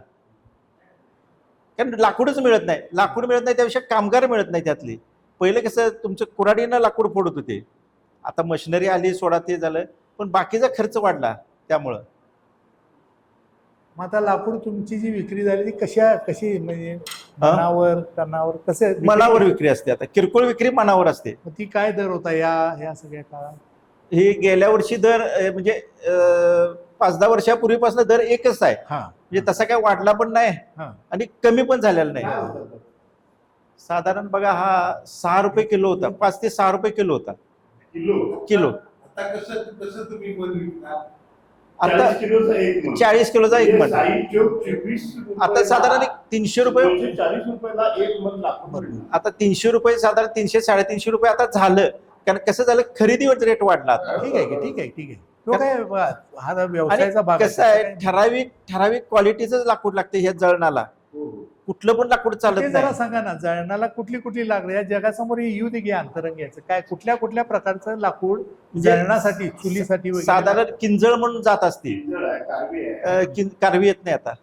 Speaker 7: कारण लाकूडच मिळत नाही, लाकूड मिळत नाही, त्यापेक्षा कामगार मिळत नाही त्यातले. पहिले कसं तुमचं कुऱ्हाडीनं लाकूड फोडत होते, आता मशिनरी आली, सोडा ते झालं, पण बाकीचा खर्च वाढला त्यामुळं.
Speaker 1: मग आता लाकूड तुमची जी विक्री झाली ती कशी म्हणजे मनावर टनावर कसं?
Speaker 7: मनावर विक्री असते. आता किरकोळ विक्री मनावर असते.
Speaker 1: मग ती काय दर होता या सगळ्या काळात?
Speaker 7: हे गेल्या वर्षी दर म्हणजे 5-10 वर्षापूर्वीपासून दर एकच आहे. म्हणजे तसा काय वाढला पण नाही आणि कमी पण झालेला नाही. साधारण बघा, हा 6 रुपये किलो होता, 5 ते 6 रुपये किलो होता. किलो आता 40 किलोचा एक मन, आता साधारण 300 रुपये. आता 300 रुपये, साधारण 300-350 रुपये आता झालं. कारण कसं झालं, खरेदीवर रेट वाढला आता.
Speaker 1: ठीक आहे. तो काय हा व्यवसायाचा भाग
Speaker 7: कसं आहे, ठराविक क्वालिटीचं लाकूड लागते ह्या जळणाला. कुठलं पण लाकूड चालत
Speaker 1: जरा
Speaker 7: नाही.
Speaker 1: सांगा ना, जळणाला कुठली लाकडं या जगासमोर येऊ दे घ्या अंतरंग्याचं काय, कुठल्या प्रकारचं लाकूड जळणासाठी, चुलीसाठी वगैरे?
Speaker 7: साधारण किंजळ म्हणून जात असते, कारवी येत नाही आता.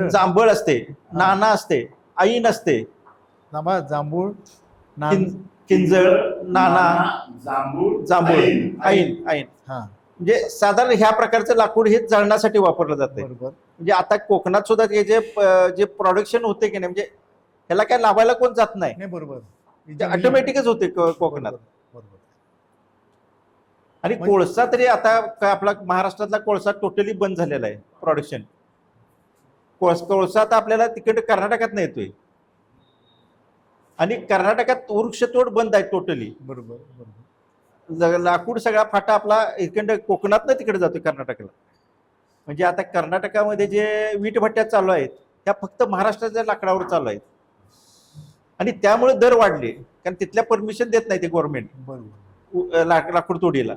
Speaker 7: जांभळ असते, नाना असते, ऐन असते.
Speaker 1: जांभूळ,
Speaker 7: किंजळ, नाना, जांभूळ, ऐन. म्हणजे साधारण ह्या प्रकारचं लाकूड हे जळणासाठी वापरलं जातं. म्हणजे आता कोकणात सुद्धा जे प्रोडक्शन होते की नाही, म्हणजे ह्याला काय लावायला कोण जात नाही,
Speaker 1: बरोबर,
Speaker 7: ऑटोमॅटिकच होते कोकणात. आणि कोळसा तरी आता काय आपला महाराष्ट्रातला कोळसा टोटली बंद झालेला आहे प्रोडक्शन. कोळसा आता आपल्याला तिकडे कर्नाटकात नाही येतोय आणि कर्नाटकात वृक्षतोड बंद आहे टोटली.
Speaker 1: बरोबर बरोबर.
Speaker 7: लाकूड सगळा फाटा आपला इकडे कोकणातनं तिकडे जातोय कर्नाटकाला. म्हणजे आता कर्नाटकामध्ये जे वीटभट्ट्या चालू आहेत त्या फक्त महाराष्ट्राच्या लाकडावर चालू आहेत आणि त्यामुळे दर वाढले, कारण तिथल्या परमिशन देत नाही ते गव्हर्नमेंट
Speaker 1: बरोबर.
Speaker 7: लाकूड तोडीला.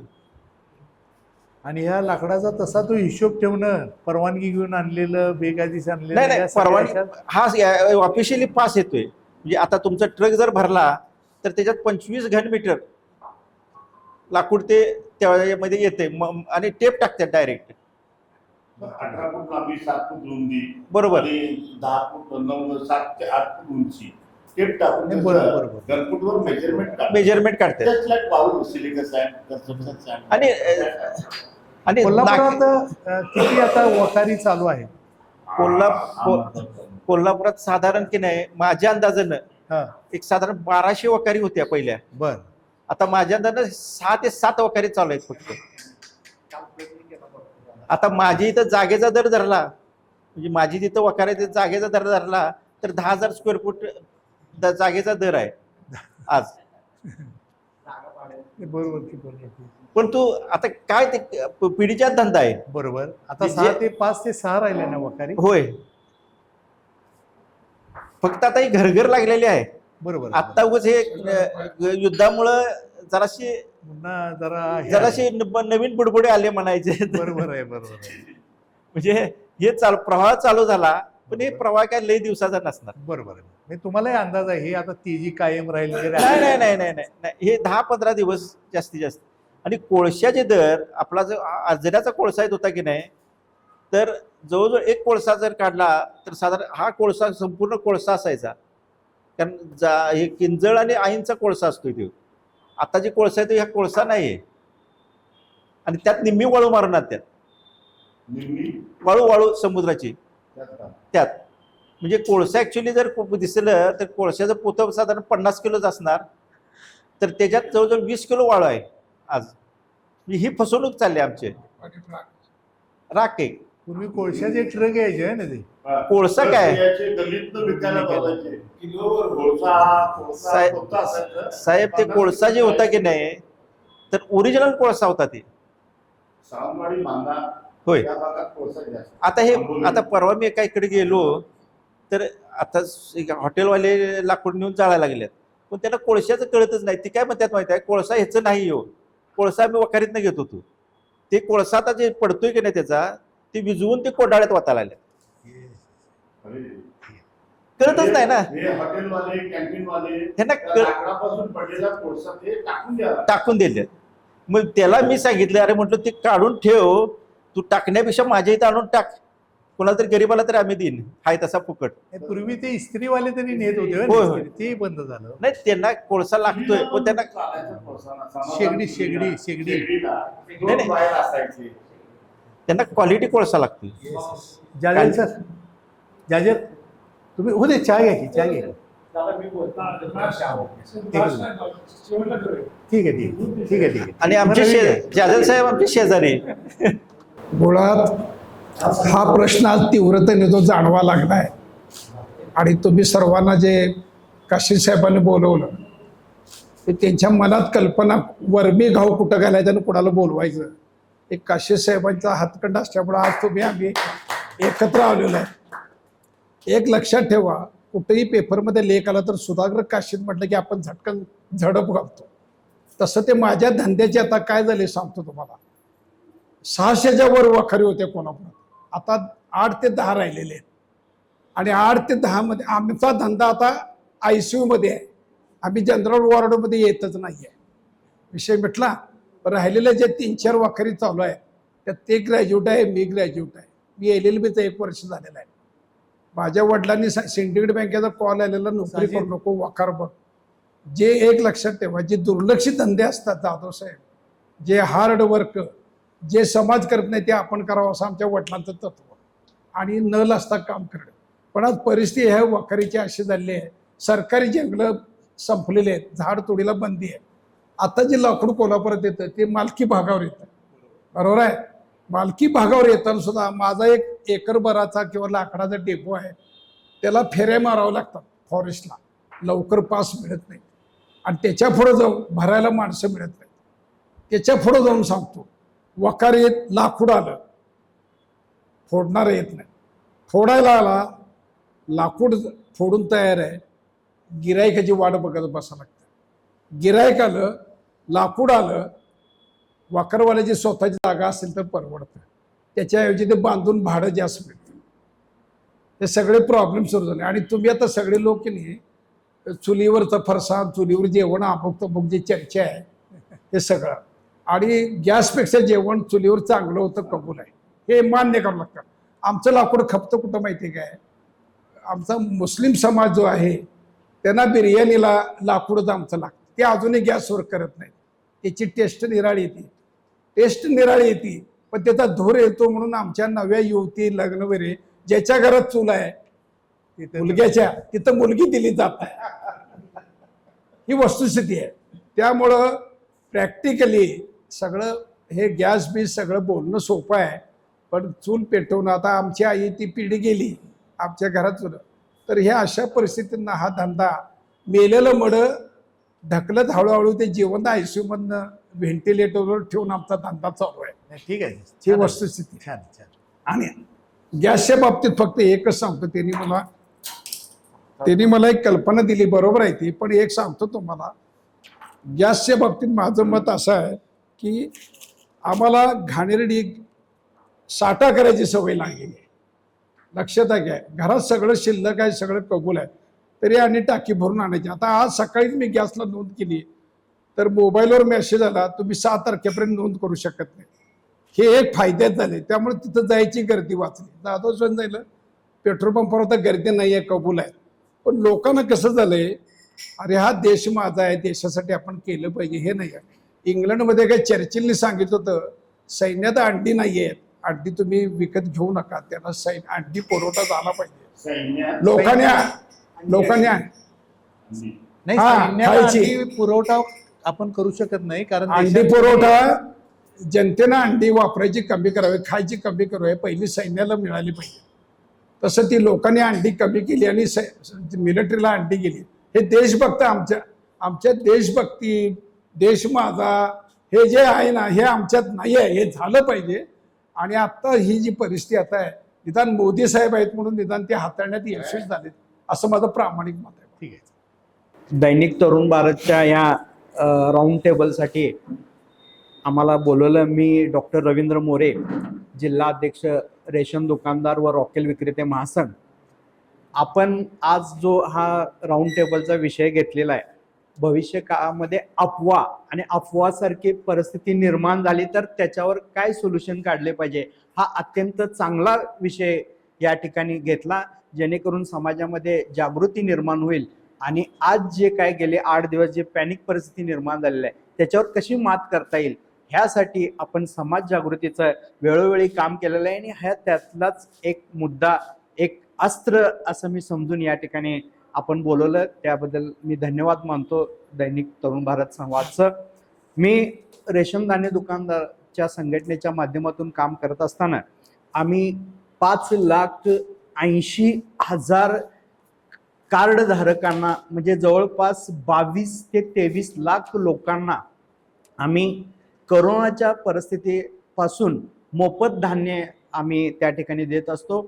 Speaker 1: आणि ह्या लाकडाचा तसा तो हिशोब ठेवणं, परवानगी घेऊन आणलेलं, बेकायदेशीर आणलेलं,
Speaker 7: नाही नाही
Speaker 1: या सगळ्या
Speaker 7: परवानगी
Speaker 1: अशा-
Speaker 7: हा ऑफिशियली पास येतोय. म्हणजे आता तुमचा ट्रक जर भरला तर त्याच्यात 25 घनमीटर लाकूड ते त्यामध्ये येते आणि टेप टाकतात डायरेक्ट.
Speaker 2: 18 फूट लांबी, 7 फूट रुंदी,
Speaker 7: बरोबर.
Speaker 2: आणि 10 फूट 7 ते 8 फूट उंची टेप टाकून
Speaker 1: नाही, बरोबर.
Speaker 2: गनफूटवर
Speaker 7: मेजरमेंट काढतात
Speaker 2: Just like वाळू, सिलिका सॅन्ड, construction sand.
Speaker 7: आणि आणि
Speaker 1: कोल्हापुरात किती आता वखारी चालू आहे?
Speaker 7: कोल्हापुरात साधारण की नाही माझ्या अंदाजानं
Speaker 1: हा
Speaker 7: एक साधारण 1200 वखारी होत्या पहिल्या.
Speaker 1: बर.
Speaker 7: आता माझ्या अंदाजानं 6 ते 7 वखारी चालू आहेत फक्त. आता माझी इथं जागेचा दर धरला, म्हणजे माझी जिथं वखारी जागेचा दर धरला तर 10,000 स्क्वेअर फूट जागेचा दर आहे आज.
Speaker 1: बरोबर की बरोबर.
Speaker 7: पण तू आता काय ते पिढीचा धंदा आहे.
Speaker 1: बरोबर. आता
Speaker 7: जे-
Speaker 1: 6 ते 5 ते 6 राहिले ना वखारी.
Speaker 7: होय, फक्त आता ही घरघर लागलेली आहे.
Speaker 1: बरोबर.
Speaker 7: आता उगाच हे युद्धामुळं जराशी
Speaker 1: पुन्हा जरा हे
Speaker 7: जराशी नवीन बुडबुडे आले म्हणायचे.
Speaker 1: बरोबर आहे बरोबर आहे.
Speaker 7: म्हणजे हे प्रवाह चालू झाला, पण हे प्रवाह काय लई दिवसाचा नसणार.
Speaker 1: बरोबर आहे. म्हणजे तुम्हालाही अंदाज आहे हे आता तेजी कायम राहील
Speaker 7: नाही नाही नाही नाही नाही, हे 10-15 दिवस जास्तीत जास्त. आणि कोळशाचे दर, आपला जो आजऱ्याचा कोळसा येत होता की नाही, तर जवळजवळ एक कोळसा जर काढला तर साधारण हा कोळसा संपूर्ण कोळसा असायचा, कारण हे किंजळ आणि आईंचा कोळसा असतो तो. आता जे कोळसा आहे तो ह्या कोळसा नाहीये आणि त्यात निम्मी वाळू मारणार, त्यात
Speaker 2: निम्मी
Speaker 7: वाळू समुद्राची
Speaker 2: त्यात.
Speaker 7: त्यात. म्हणजे कोळसा ऍक्च्युली जर दिसलं तर कोळशाचं पोतं साधारण 50 किलोच असणार, तर त्याच्यात जवळजवळ 20 किलो वाळू आहे आज. म्हणजे ही फसवणूक चालली आमची. राख आहे.
Speaker 1: पूर्वी कोळशाचे ट्रक यायचे आहे ना ते.
Speaker 7: कोळसा काय?
Speaker 2: गल्लीतनं विकायला लावायचे. कोळसा
Speaker 7: साहेब-
Speaker 2: होता असायचं.
Speaker 7: साहेब ते कोळसा जे होता की नाही, तर ओरिजिनल कोळसा होता ते.
Speaker 2: सावंतवाडी, मांदा
Speaker 7: होय.
Speaker 2: या भागात कोळसा जास्त.
Speaker 7: आता परवा मी एका इकडे गेलो तर आता हॉटेलवाले लाकूड नेऊन जाळायला लागलेत, पण त्यांना कोळशाचं कळतच नाही. ती काय म्हणतात माहिती आहे, कोळसा ह्याचं नाही हो, कोळसा मी वखारीतनं घेत होतो. ते कोळसा आता जे पडतोय की नाही त्याचा, ते विजवून ते कोडाळ्यात वाचायला लागले. कळतच नाही ना
Speaker 2: हे हॉटेलवाले, कॅन्टीनवाले
Speaker 7: त्यांना
Speaker 2: लाकडापासून पडलेला कोळसा ते टाकून द्यावा.
Speaker 7: टाकून दिले. मग त्याला मी सांगितलं, अरे म्हटलं ते काढून ठेव, तू टाकण्यापेक्षा माझ्या इथं आणून टाक, कोणाला तरी गरीबाला तरी आम्ही देईन, हाय तसा फुकट.
Speaker 1: पूर्वी ते इस्त्रीवाले तरी नेत होते हो
Speaker 7: होय,
Speaker 1: ना
Speaker 7: होय.
Speaker 1: इस्त्री. ते बंद झालं.
Speaker 7: नाही, त्यांना कोळसा लागतोय, पण त्यांना
Speaker 2: चालायचा कोळसा नसावा.
Speaker 1: शेगडी.
Speaker 2: शेगडीला
Speaker 7: नाही, नाही.
Speaker 2: बाहेर असायची.
Speaker 7: त्यांना क्वालिटी कोळसा लागतोय.
Speaker 1: जाजेल सर, जाजेल तुम्ही हो दे, चहा घ्या की, चहा घ्या. ठीक आहे ठीक आहे.
Speaker 7: आणि आमचे जाजल साहेब आमचे शेजारी.
Speaker 8: मुळात हा प्रश्न आज तीव्रतेने तो जाणवा लागलाय आणि तुम्ही सर्वांना जे काशीद साहेबांनी बोलवलं ते त्यांच्या मनात कल्पना वर्मी घाव कुठं घालायचं आणि कुणाला बोलवायचं, एक काशीद साहेबांचा हातखंड असल्यामुळे आज तुम्ही आम्ही एकत्र आलेलो आहे. एक लक्षात ठेवा, कुठेही पेपरमध्ये लेख आला तर सुधाकर काशीद म्हटलं की आपण झटकन झडप घालतो. तसं ते माझ्या धंद्याचे आता काय झाले सांगतो तुम्हाला. 600च्या वर वखारी होते कोल्हापुरात, आता 8 ते 10 राहिलेले आहेत. आणि 8 ते 10 मध्ये आमचा धंदा आता ICU मध्ये आहे. आम्ही जनरल वॉर्डमध्ये येतच नाही आहे. विषय मिटला. राहिलेले जे 3-4 वखारी चालू आहे त्यात ते ग्रॅज्युएट आहे, मी ग्रॅज्युएट आहे. मी LLBचं 1 वर्ष झालेलं आहे. माझ्या वडिलांनी सिंडिकेट बँकेचा कॉल आलेला, नोकरी करू नको, वखार बघ. जे एक लक्षात ठेवा, जे दुर्लक्षित धंदे असतात जाधव साहेब, जे हार्ड वर्क, जे समाज करत नाही ते आपण करावं असं आमच्या वडिलांचं तत्व आणि न लाजता काम करणं. पण आज परिस्थिती ह्या वखारीची अशी झाली आहे, सरकारी जंगलं संपलेले आहेत, झाड तोडीला बंदी आहे. आता जे लाकूड कोल्हापुरात येतं ते मालकी भागावर येतं, बरोबर आहे. मालकी भागावर येताना सुद्धा माझा एक एकरभराचा किंवा लाकडाचा डेपो आहे, त्याला फेऱ्या मारावं लागतात फॉरेस्टला, लवकर पास मिळत नाही. आणि त्याच्या पुढे जाऊन भरायला माणसं मिळत नाही. त्याच्या पुढे जाऊन सांगतो, वकार येत लाकूड आलं, फोडणारं येत नाही. फोडायला आला, लाकूड फोडून तयार आहे, गिरायकाची वाट बघत बसावं लागतं. गिरायक आलं, लाकूड आलं, वाकरवाल्याची स्वतःची जागा असेल तर परवडतं, त्याच्याऐवजी ते बांधून भाडं जास्त मिळतं. हे सगळे प्रॉब्लेम सुरू झाले. आणि तुम्ही आता सगळे लोक की नाही, चुलीवरचं फरसाण, चुलीवर जेवण, अमुक तमुक जी चर्चा आहे ते सगळं, आणि गॅसपेक्षा जेवण चुलीवर चांगलं होतं कबूल आहे, हे मान्य करावं लागतं. आमचं लाकूड खपतं कुठं माहिती आहे काय? आमचा मुस्लिम समाज जो आहे त्यांना बिर्याणीला लाकूडच आमचं लागतं, ते अजूनही गॅसवर करत नाहीत. त्याची टेस्ट निराळी येते, पण त्याचा धूर येतो म्हणून आमच्या नव्या युवती लग्न वगैरे ज्याच्या घरात चूल आहे मुलग्याच्या, तिथं मुलगी दिली जात आहे. ही वस्तुस्थिती आहे. त्यामुळं प्रॅक्टिकली सगळं हे गॅस बीस सगळं बोलणं सोपं आहे, पण चूल पेटवणं, आता आमची आई ती पिढी गेली आमच्या घरात चूल, तर ह्या अशा परिस्थितींना हा धंदा मेलेलं मडं ढकलत हळूहळू ते जिवंत ICU मधनं व्हेंटिलेटरवर ठेवून आमचा धंदा चालू आहे.
Speaker 1: ठीक आहे,
Speaker 8: ही वस्तुस्थिती.
Speaker 1: छान छान.
Speaker 8: आणि गॅसच्या बाबतीत फक्त एकच सांगतो, त्यांनी मला एक कल्पना दिली, बरोबर आहे ती, पण एक सांगतो तुम्हाला. गॅसच्या बाबतीत माझं मत असं आहे की आम्हाला घाणेरडी साठा करायची सवय लागली आहे. लक्षात आहे काय? घरात सगळं शिल्लक आहे, सगळं कबूल आहे, तरी आणि टाकी भरून आणायची. आता आज सकाळीच मी गॅसला नोंद केली, तर मोबाईलवर मेसेज आला, तुम्ही 6 तारखेपर्यंत नोंद करू शकत नाही. हे एक फायद्यात झाले, त्यामुळे तिथं जायची गर्दी वाचली. जाधव सण जायला पेट्रोल पंपावर आता गर्दी नाही आहे, कबूल आहे. पण लोकांना कसं झालंय, अरे हा देश माझा आहे, देशासाठी आपण केलं पाहिजे, हे नाही आहे. इंग्लंडमध्ये काय चर्चिलने सांगितलं होतं, सैन्यात अंडी नाही आहेत, अंडी तुम्ही विकत घेऊ नका, त्यांना अंडी पुरवठा झाला पाहिजे. लोकांनी
Speaker 1: नाही,
Speaker 8: हा,
Speaker 1: सैन्याला
Speaker 8: खायची.
Speaker 1: अंडी पुरवठा आपण करू शकत नाही, कारण
Speaker 8: अंडी
Speaker 1: देशात-
Speaker 8: पुरवठा जनतेनं अंडी वापरायची कमी करावी, खायची कमी करावी, पहिली सैन्याला मिळाली पाहिजे. तसं ती लोकांनी अंडी कमी केली आणि मिलिटरीला अंडी गेली. हे देशभक्त आमच्या देशभक्ती, देश माझा, हे जे आहे ना, हे आमच्यात नाही आहे, हे झालं पाहिजे. आणि आता ही जी परिस्थिती आता आहे, निदान मोदी साहेब आहेत म्हणून निदान ते हाताळण्यात यशस्वी झालेत, असं माझं प्रामाणिक मत आहे.
Speaker 1: ठीक आहे.
Speaker 9: दैनिक तरुण भारतच्या या राऊंड टेबलसाठी आम्हाला बोलवलं. मी डॉक्टर रवींद्र मोरे, जिल्हा अध्यक्ष रेशन दुकानदार व रॉकेल विक्रेते महासंघ. आपण आज जो हा राऊंड टेबलचा विषय घेतलेला आहे, भविष्य काळामध्ये अफवा आणि अफवासारखी परिस्थिती निर्माण झाली तर त्याच्यावर काय सोल्युशन काढले पाहिजे, हा अत्यंत चांगला विषय या ठिकाणी घेतला, जेणेकरून समाजामध्ये जागृती निर्माण होईल. आणि आज जे काय गेले 8 दिवस जे पॅनिक परिस्थिती निर्माण झालेली आहे, त्याच्यावर कशी मात करता येईल, ह्यासाठी आपण समाज जागृतीचं वेळोवेळी काम केलेलं आहे. आणि ह्या त्यातलाच एक मुद्दा, एक अस्त्र असं मी समजून या ठिकाणी आपण बोलवलं, त्याबद्दल मी धन्यवाद मानतो दैनिक तरुण भारत संवादचं. मी रेशन धान्य दुकानदारच्या संघटनेच्या माध्यमातून काम करत असताना आम्ही 5,80,000 कार्ड धारकांना, म्हणजे जवळपास 22 ते 23 लाख लोकांना आम्ही कोरोनाच्या परिस्थितीपासून मोफत धान्य आम्ही त्या ठिकाणी देत असतो.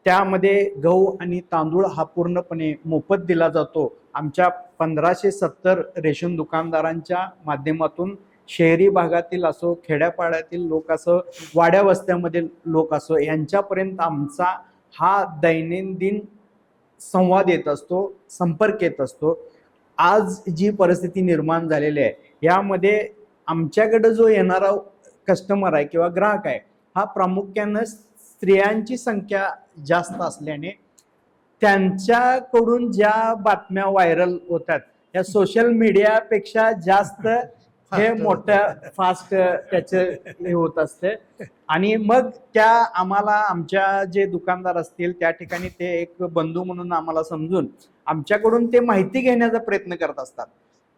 Speaker 9: त्यामध्ये गहू आणि तांदूळ हा पूर्णपणे मोफत दिला जातो. आमच्या 1570 रेशन दुकानदारांच्या माध्यमातून शहरी भागातील असो, खेड्यापाड्यातील लोक असो, वाड्या वस्त्यामधील लोक असो, यांच्यापर्यंत आमचा हा दैनंदिन संवाद येत असतो, संपर्क येत असतो. आज जी परिस्थिती निर्माण झालेली आहे, यामध्ये आमच्याकडे जो येणारा कस्टमर आहे किंवा ग्राहक आहे, हा प्रामुख्यानं स्त्रियांची संख्या जास्त असल्याने त्यांच्याकडून ज्या बातम्या व्हायरल होतात, या सोशल मीडियापेक्षा जास्त हे मोठ्या फास्ट त्याचे हे होत असते. आणि मग त्या आम्हाला, आमच्या जे दुकानदार असतील त्या ठिकाणी ते एक बंधू म्हणून आम्हाला समजून आमच्याकडून ते माहिती घेण्याचा प्रयत्न करत असतात.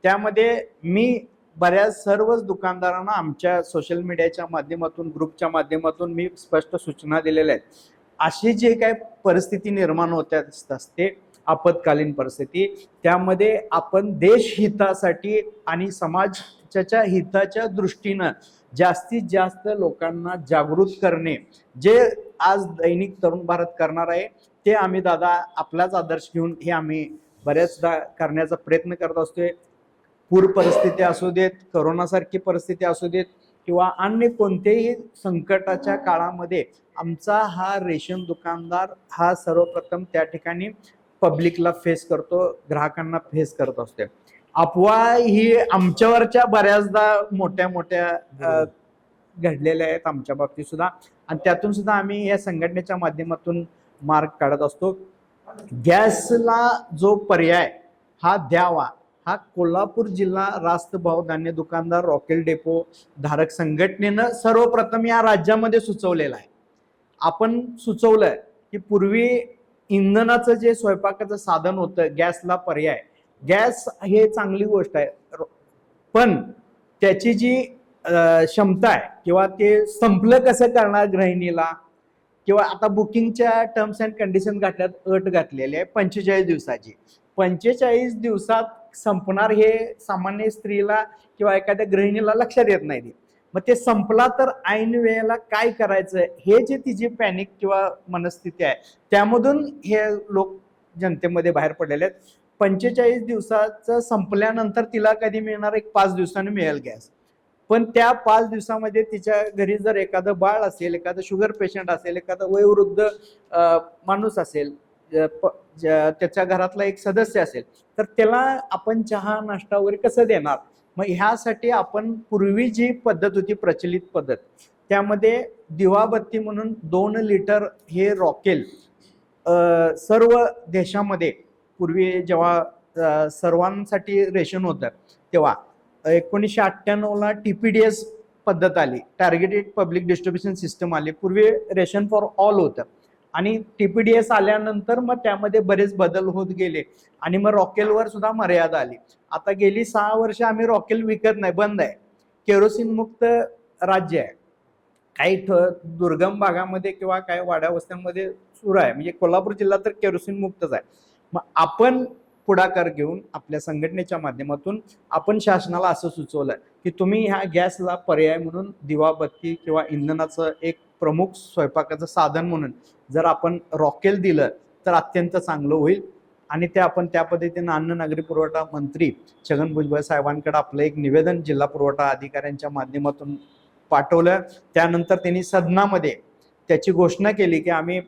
Speaker 9: त्यामध्ये मी बऱ्याच सर्वच दुकानदारांना आमच्या सोशल मीडियाच्या माध्यमातून ग्रुपच्या माध्यमातून मी स्पष्ट सूचना दिलेल्या आहेत. अशी जे काय परिस्थिती निर्माण होत्या असते आपत्कालीन परिस्थिती, त्यामध्ये आपण देश हितासाठी आणि समाजाच्या हिताच्या दृष्टीनं जास्तीत जास्त लोकांना जागृत करणे, जे आज दैनिक तरुण भारत करणार आहे, ते आम्ही दादा आपलाच आदर्श घेऊन हे आम्ही बऱ्याचदा करण्याचा प्रयत्न करत असतोय. पूर परिस्थिती असू देत, करोनासारखी परिस्थिती असू देत, किंवा अन्य कोणत्याही संकटाच्या काळामध्ये आमचा हा रेशन दुकानदार हा सर्वप्रथम त्या ठिकाणी पब्लिकला फेस करतो, ग्राहकांना फेस करत असतो. अफवा ही आमच्यावरच्या बऱ्याचदा मोठ्या मोठ्या घडलेल्या आहेत आमच्या बाबतीत सुद्धा, आणि त्यातून सुद्धा आम्ही या संघटनेच्या माध्यमातून मार्ग काढत असतो. गॅसला जो पर्याय हा द्यावा, हा कोल्हापूर जिल्हा रास्त भाव धान्य दुकानदार रॉकेल डेपो धारक संघटनेनं सर्वप्रथम या राज्यामध्ये सुचवलेला आहे. आपण सुचवलंय की पूर्वी इंधनाचं जे स्वयंपाकाचं साधन होतं, गॅसला पर्याय, गॅस हे चांगली गोष्ट आहे, पण त्याची जी क्षमता आहे किंवा ते संपलं कसं करणार गृहिणीला, किंवा आता बुकिंगच्या टर्म्स अँड कंडिशन घातल्यात अट घातलेली आहे 45 दिवसाची. 45 दिवसात संपणार हे सामान्य स्त्रीला किंवा एखाद्या गृहिणीला लक्षात येत नाही. मग ते संपला तर ऐन वेळेला काय करायचं, हे जे तिची पॅनिक किंवा मनस्थिती आहे, त्यामधून हे लोक जनतेमध्ये बाहेर पडलेले आहेत. 45 दिवसाचं संपल्यानंतर तिला कधी मिळणार, एक 5 दिवसांनी मिळेल गॅस. पण त्या 5 दिवसामध्ये तिच्या घरी जर एखादं बाळ असेल, एखादं शुगर पेशंट असेल, एखादा वयोवृद्ध माणूस असेल, त्याच्या घरातला एक सदस्य असेल, तर त्याला आपण चहा नाश्ता वगैरे कसं देणार. मग ह्यासाठी आपण पूर्वी जी पद्धत होती, प्रचलित पद्धत, त्यामध्ये दिवाबत्ती म्हणून 2 लिटर हे रॉकेल सर्व देशामध्ये पूर्वी जेव्हा सर्वांसाठी रेशन होतं, तेव्हा 1998ला TPDS पद्धत आली, टार्गेटेड पब्लिक डिस्ट्रीब्युशन सिस्टम आली. पूर्वी रेशन फॉर ऑल होतं, आणि TPDS आल्यानंतर मग त्यामध्ये बरेच बदल होत गेले, आणि मग रॉकेलवर सुद्धा मर्यादा आली. आता गेली 6 वर्ष आम्ही रॉकेल विकत नाही, बंद आहे. केरोसिन मुक्त राज्य आहे. काही दुर्गम भागामध्ये किंवा काही वाड्या वस्त्यांमध्ये सुरू आहे, म्हणजे कोल्हापूर जिल्हा तर केरोसिन मुक्तच आहे. मग आपण पुढाकार घेऊन आपल्या संघटनेच्या माध्यमातून आपण शासनाला असं सुचवलं की तुम्ही ह्या गॅसला पर्याय म्हणून दिवाबत्ती किंवा इंधनाचं एक प्रमुख स्वयंपाकाचं साधन म्हणून जर आपण रॉकेल दिलं तर अत्यंत चांगलं होईल. आणि ते आपण त्या पद्धतीनं अन्न नागरी पुरवठा मंत्री छगन भुजबळ साहेबांकडे आपलं एक निवेदन जिल्हा पुरवठा अधिकाऱ्यांच्या माध्यमातून पाठवलं. त्यानंतर त्यांनी सदनामध्ये त्याची घोषणा केली की आम्ही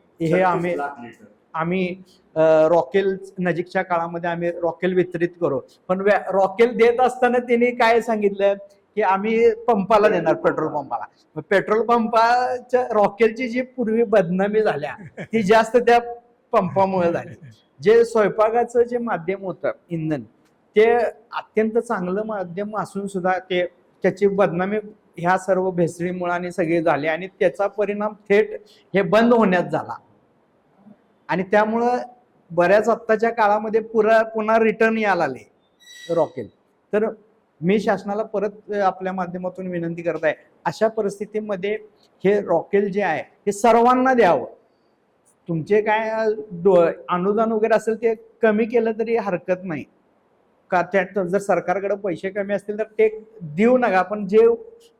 Speaker 9: रॉकेल नजीकच्या काळामध्ये आम्ही रॉकेल वितरित करू. पण रॉकेल देत असताना त्यांनी काय सांगितलं की आम्ही पंपाला देणार, पेट्रोल पंपाला. पेट्रोल पंपाच्या रॉकेलची जी पूर्वी बदनामी झाल्या ती जास्त त्या पंपामुळे झाली. जे स्वयंपाकाचं जे माध्यम होतं इंधन, ते अत्यंत चांगलं माध्यम असून सुद्धा त्याची बदनामी ह्या सर्व भेसळीमुळे आणि सगळे झाले, आणि त्याचा परिणाम थेट हे बंद होण्यात झाला. आणि त्यामुळं बऱ्याच आत्ताच्या काळामध्ये पुन्हा रिटर्न यायला आले रॉकेल. तर मी शासनाला परत आपल्या माध्यमातून विनंती करत आहे, अशा परिस्थितीमध्ये हे रॉकेल जे आहे हे सर्वांना द्यावं. तुमचे काय अनुदान वगैरे असेल ते कमी केलं तरी हरकत नाही, का त्यात जर सरकारकडे पैसे कमी असतील तर ते देऊ नका. पण जे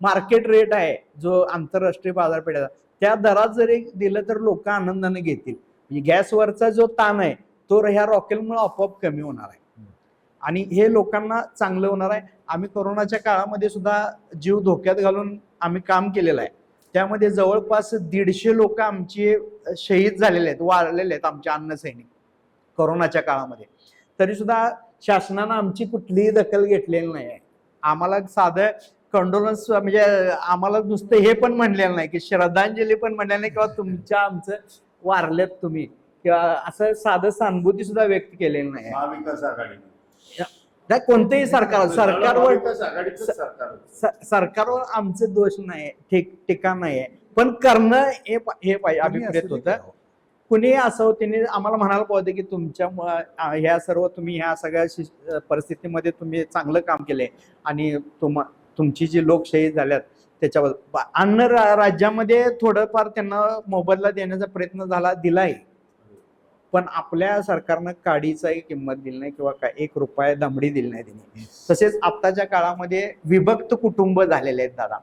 Speaker 9: मार्केट रेट आहे, जो आंतरराष्ट्रीय बाजारपेठेचा, त्या दरात जरी दिलं तर लोक आनंदाने घेतील. गॅसवरचा जो ताण आहे तो ह्या रॉकेलमुळे आपोआप कमी होणार आहे, आणि हे लोकांना चांगलं होणार आहे. आम्ही कोरोनाच्या काळामध्ये सुद्धा जीव धोक्यात घालून आम्ही काम केलेलं आहे. त्यामध्ये जवळपास 150 लोक आमचे शहीद झालेले आहेत, वारलेले आहेत आमचे अन्न सैनिक कोरोनाच्या काळामध्ये. तरी सुद्धा शासनानं आमची कुठलीही दखल घेतलेली नाही आहे. आम्हाला साधं कंडोलन्स म्हणजे आम्हाला नुसतं हे पण म्हणलेलं नाही की श्रद्धांजली पण म्हणलेलं नाही, किंवा तुमच्या आमचं वारलेत तुम्ही, किंवा असं साधं सहानुभूती सुद्धा व्यक्त केलेली नाही.
Speaker 2: महाविकास आघाडी
Speaker 9: कोणतेही सरकारवर आमचे दोष नाही, टीका नाही आहे, पण करणं हे पाहिजे, अभिप्रेत होतं. कुणी असो त्यांनी आम्हाला म्हणायला पाहिजे की ह्या सर्व तुम्ही ह्या सगळ्या परिस्थितीमध्ये तुम्ही चांगलं काम केले आणि तुमची जी लोकशाही झाल्यात त्याच्यावर अन्य राज्यामध्ये थोडंफार त्यांना मोबदला देण्याचा प्रयत्न दिलाय, पण आपल्या सरकारनं काडीचाही किंमत दिली नाही किंवा काय 1 रुपया दमडी दिली नाही त्यांनी. तसेच आत्ताच्या काळामध्ये विभक्त कुटुंब झालेले आहेत दादा.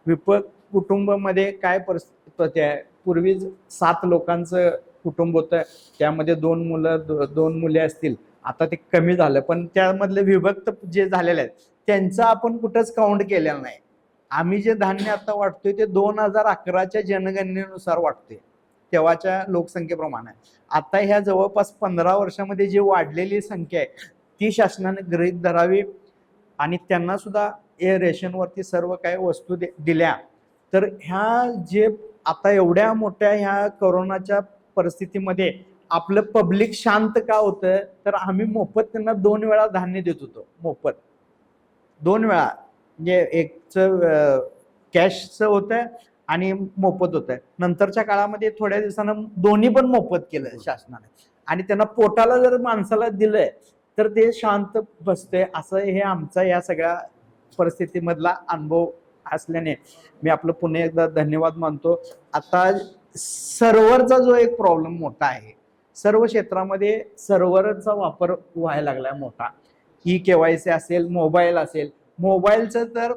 Speaker 9: विभक्त कुटुंबामध्ये काय परिस्थिती होते, पूर्वी 7 लोकांचं कुटुंब होतं, त्यामध्ये 2 मुले असतील, आता ते कमी झालं, पण त्यामधले विभक्त जे झालेले आहेत त्यांचं आपण कुठंच काउंट केलेलं नाही. आम्ही जे धान्य आता वाटतोय ते 2011च्या जनगणनेनुसार वाटतोय, तेव्हाच्या लोकसंख्येप्रमाणे. आता ह्या जवळपास 15 वर्षामध्ये जी वाढलेली संख्या आहे ती शासनाने गृहीत धरावी आणि त्यांना सुद्धा हे रेशनवरती सर्व काही वस्तू दिल्या तर ह्या जे आता एवढ्या मोठ्या ह्या कोरोनाच्या परिस्थितीमध्ये आपलं पब्लिक शांत का होतं, तर आम्ही मोफत त्यांना 2 वेळा धान्य देत होतो, मोफत 2 वेळा. म्हणजे एकचं कॅशचं होतं आणि मोफत होतं. नंतरच्या काळामध्ये थोड्या दिवसानं दोन्ही पण मोफत केलं शासनाने आणि त्यांना पोटाला जर माणसाला दिलंय तर ते शांत बसते. असं हे आमचा या सगळ्या परिस्थितीमधला अनुभव असल्याने मी आपलं पुन्हा एकदा धन्यवाद मानतो. आता सर्व्हरचा जो एक प्रॉब्लेम मोठा आहे, सर्व क्षेत्रामध्ये सर्व्हरचा वापर व्हायला लागलाय मोठा. KYC असेल, मोबाईल असेल. मोबाईलचं तर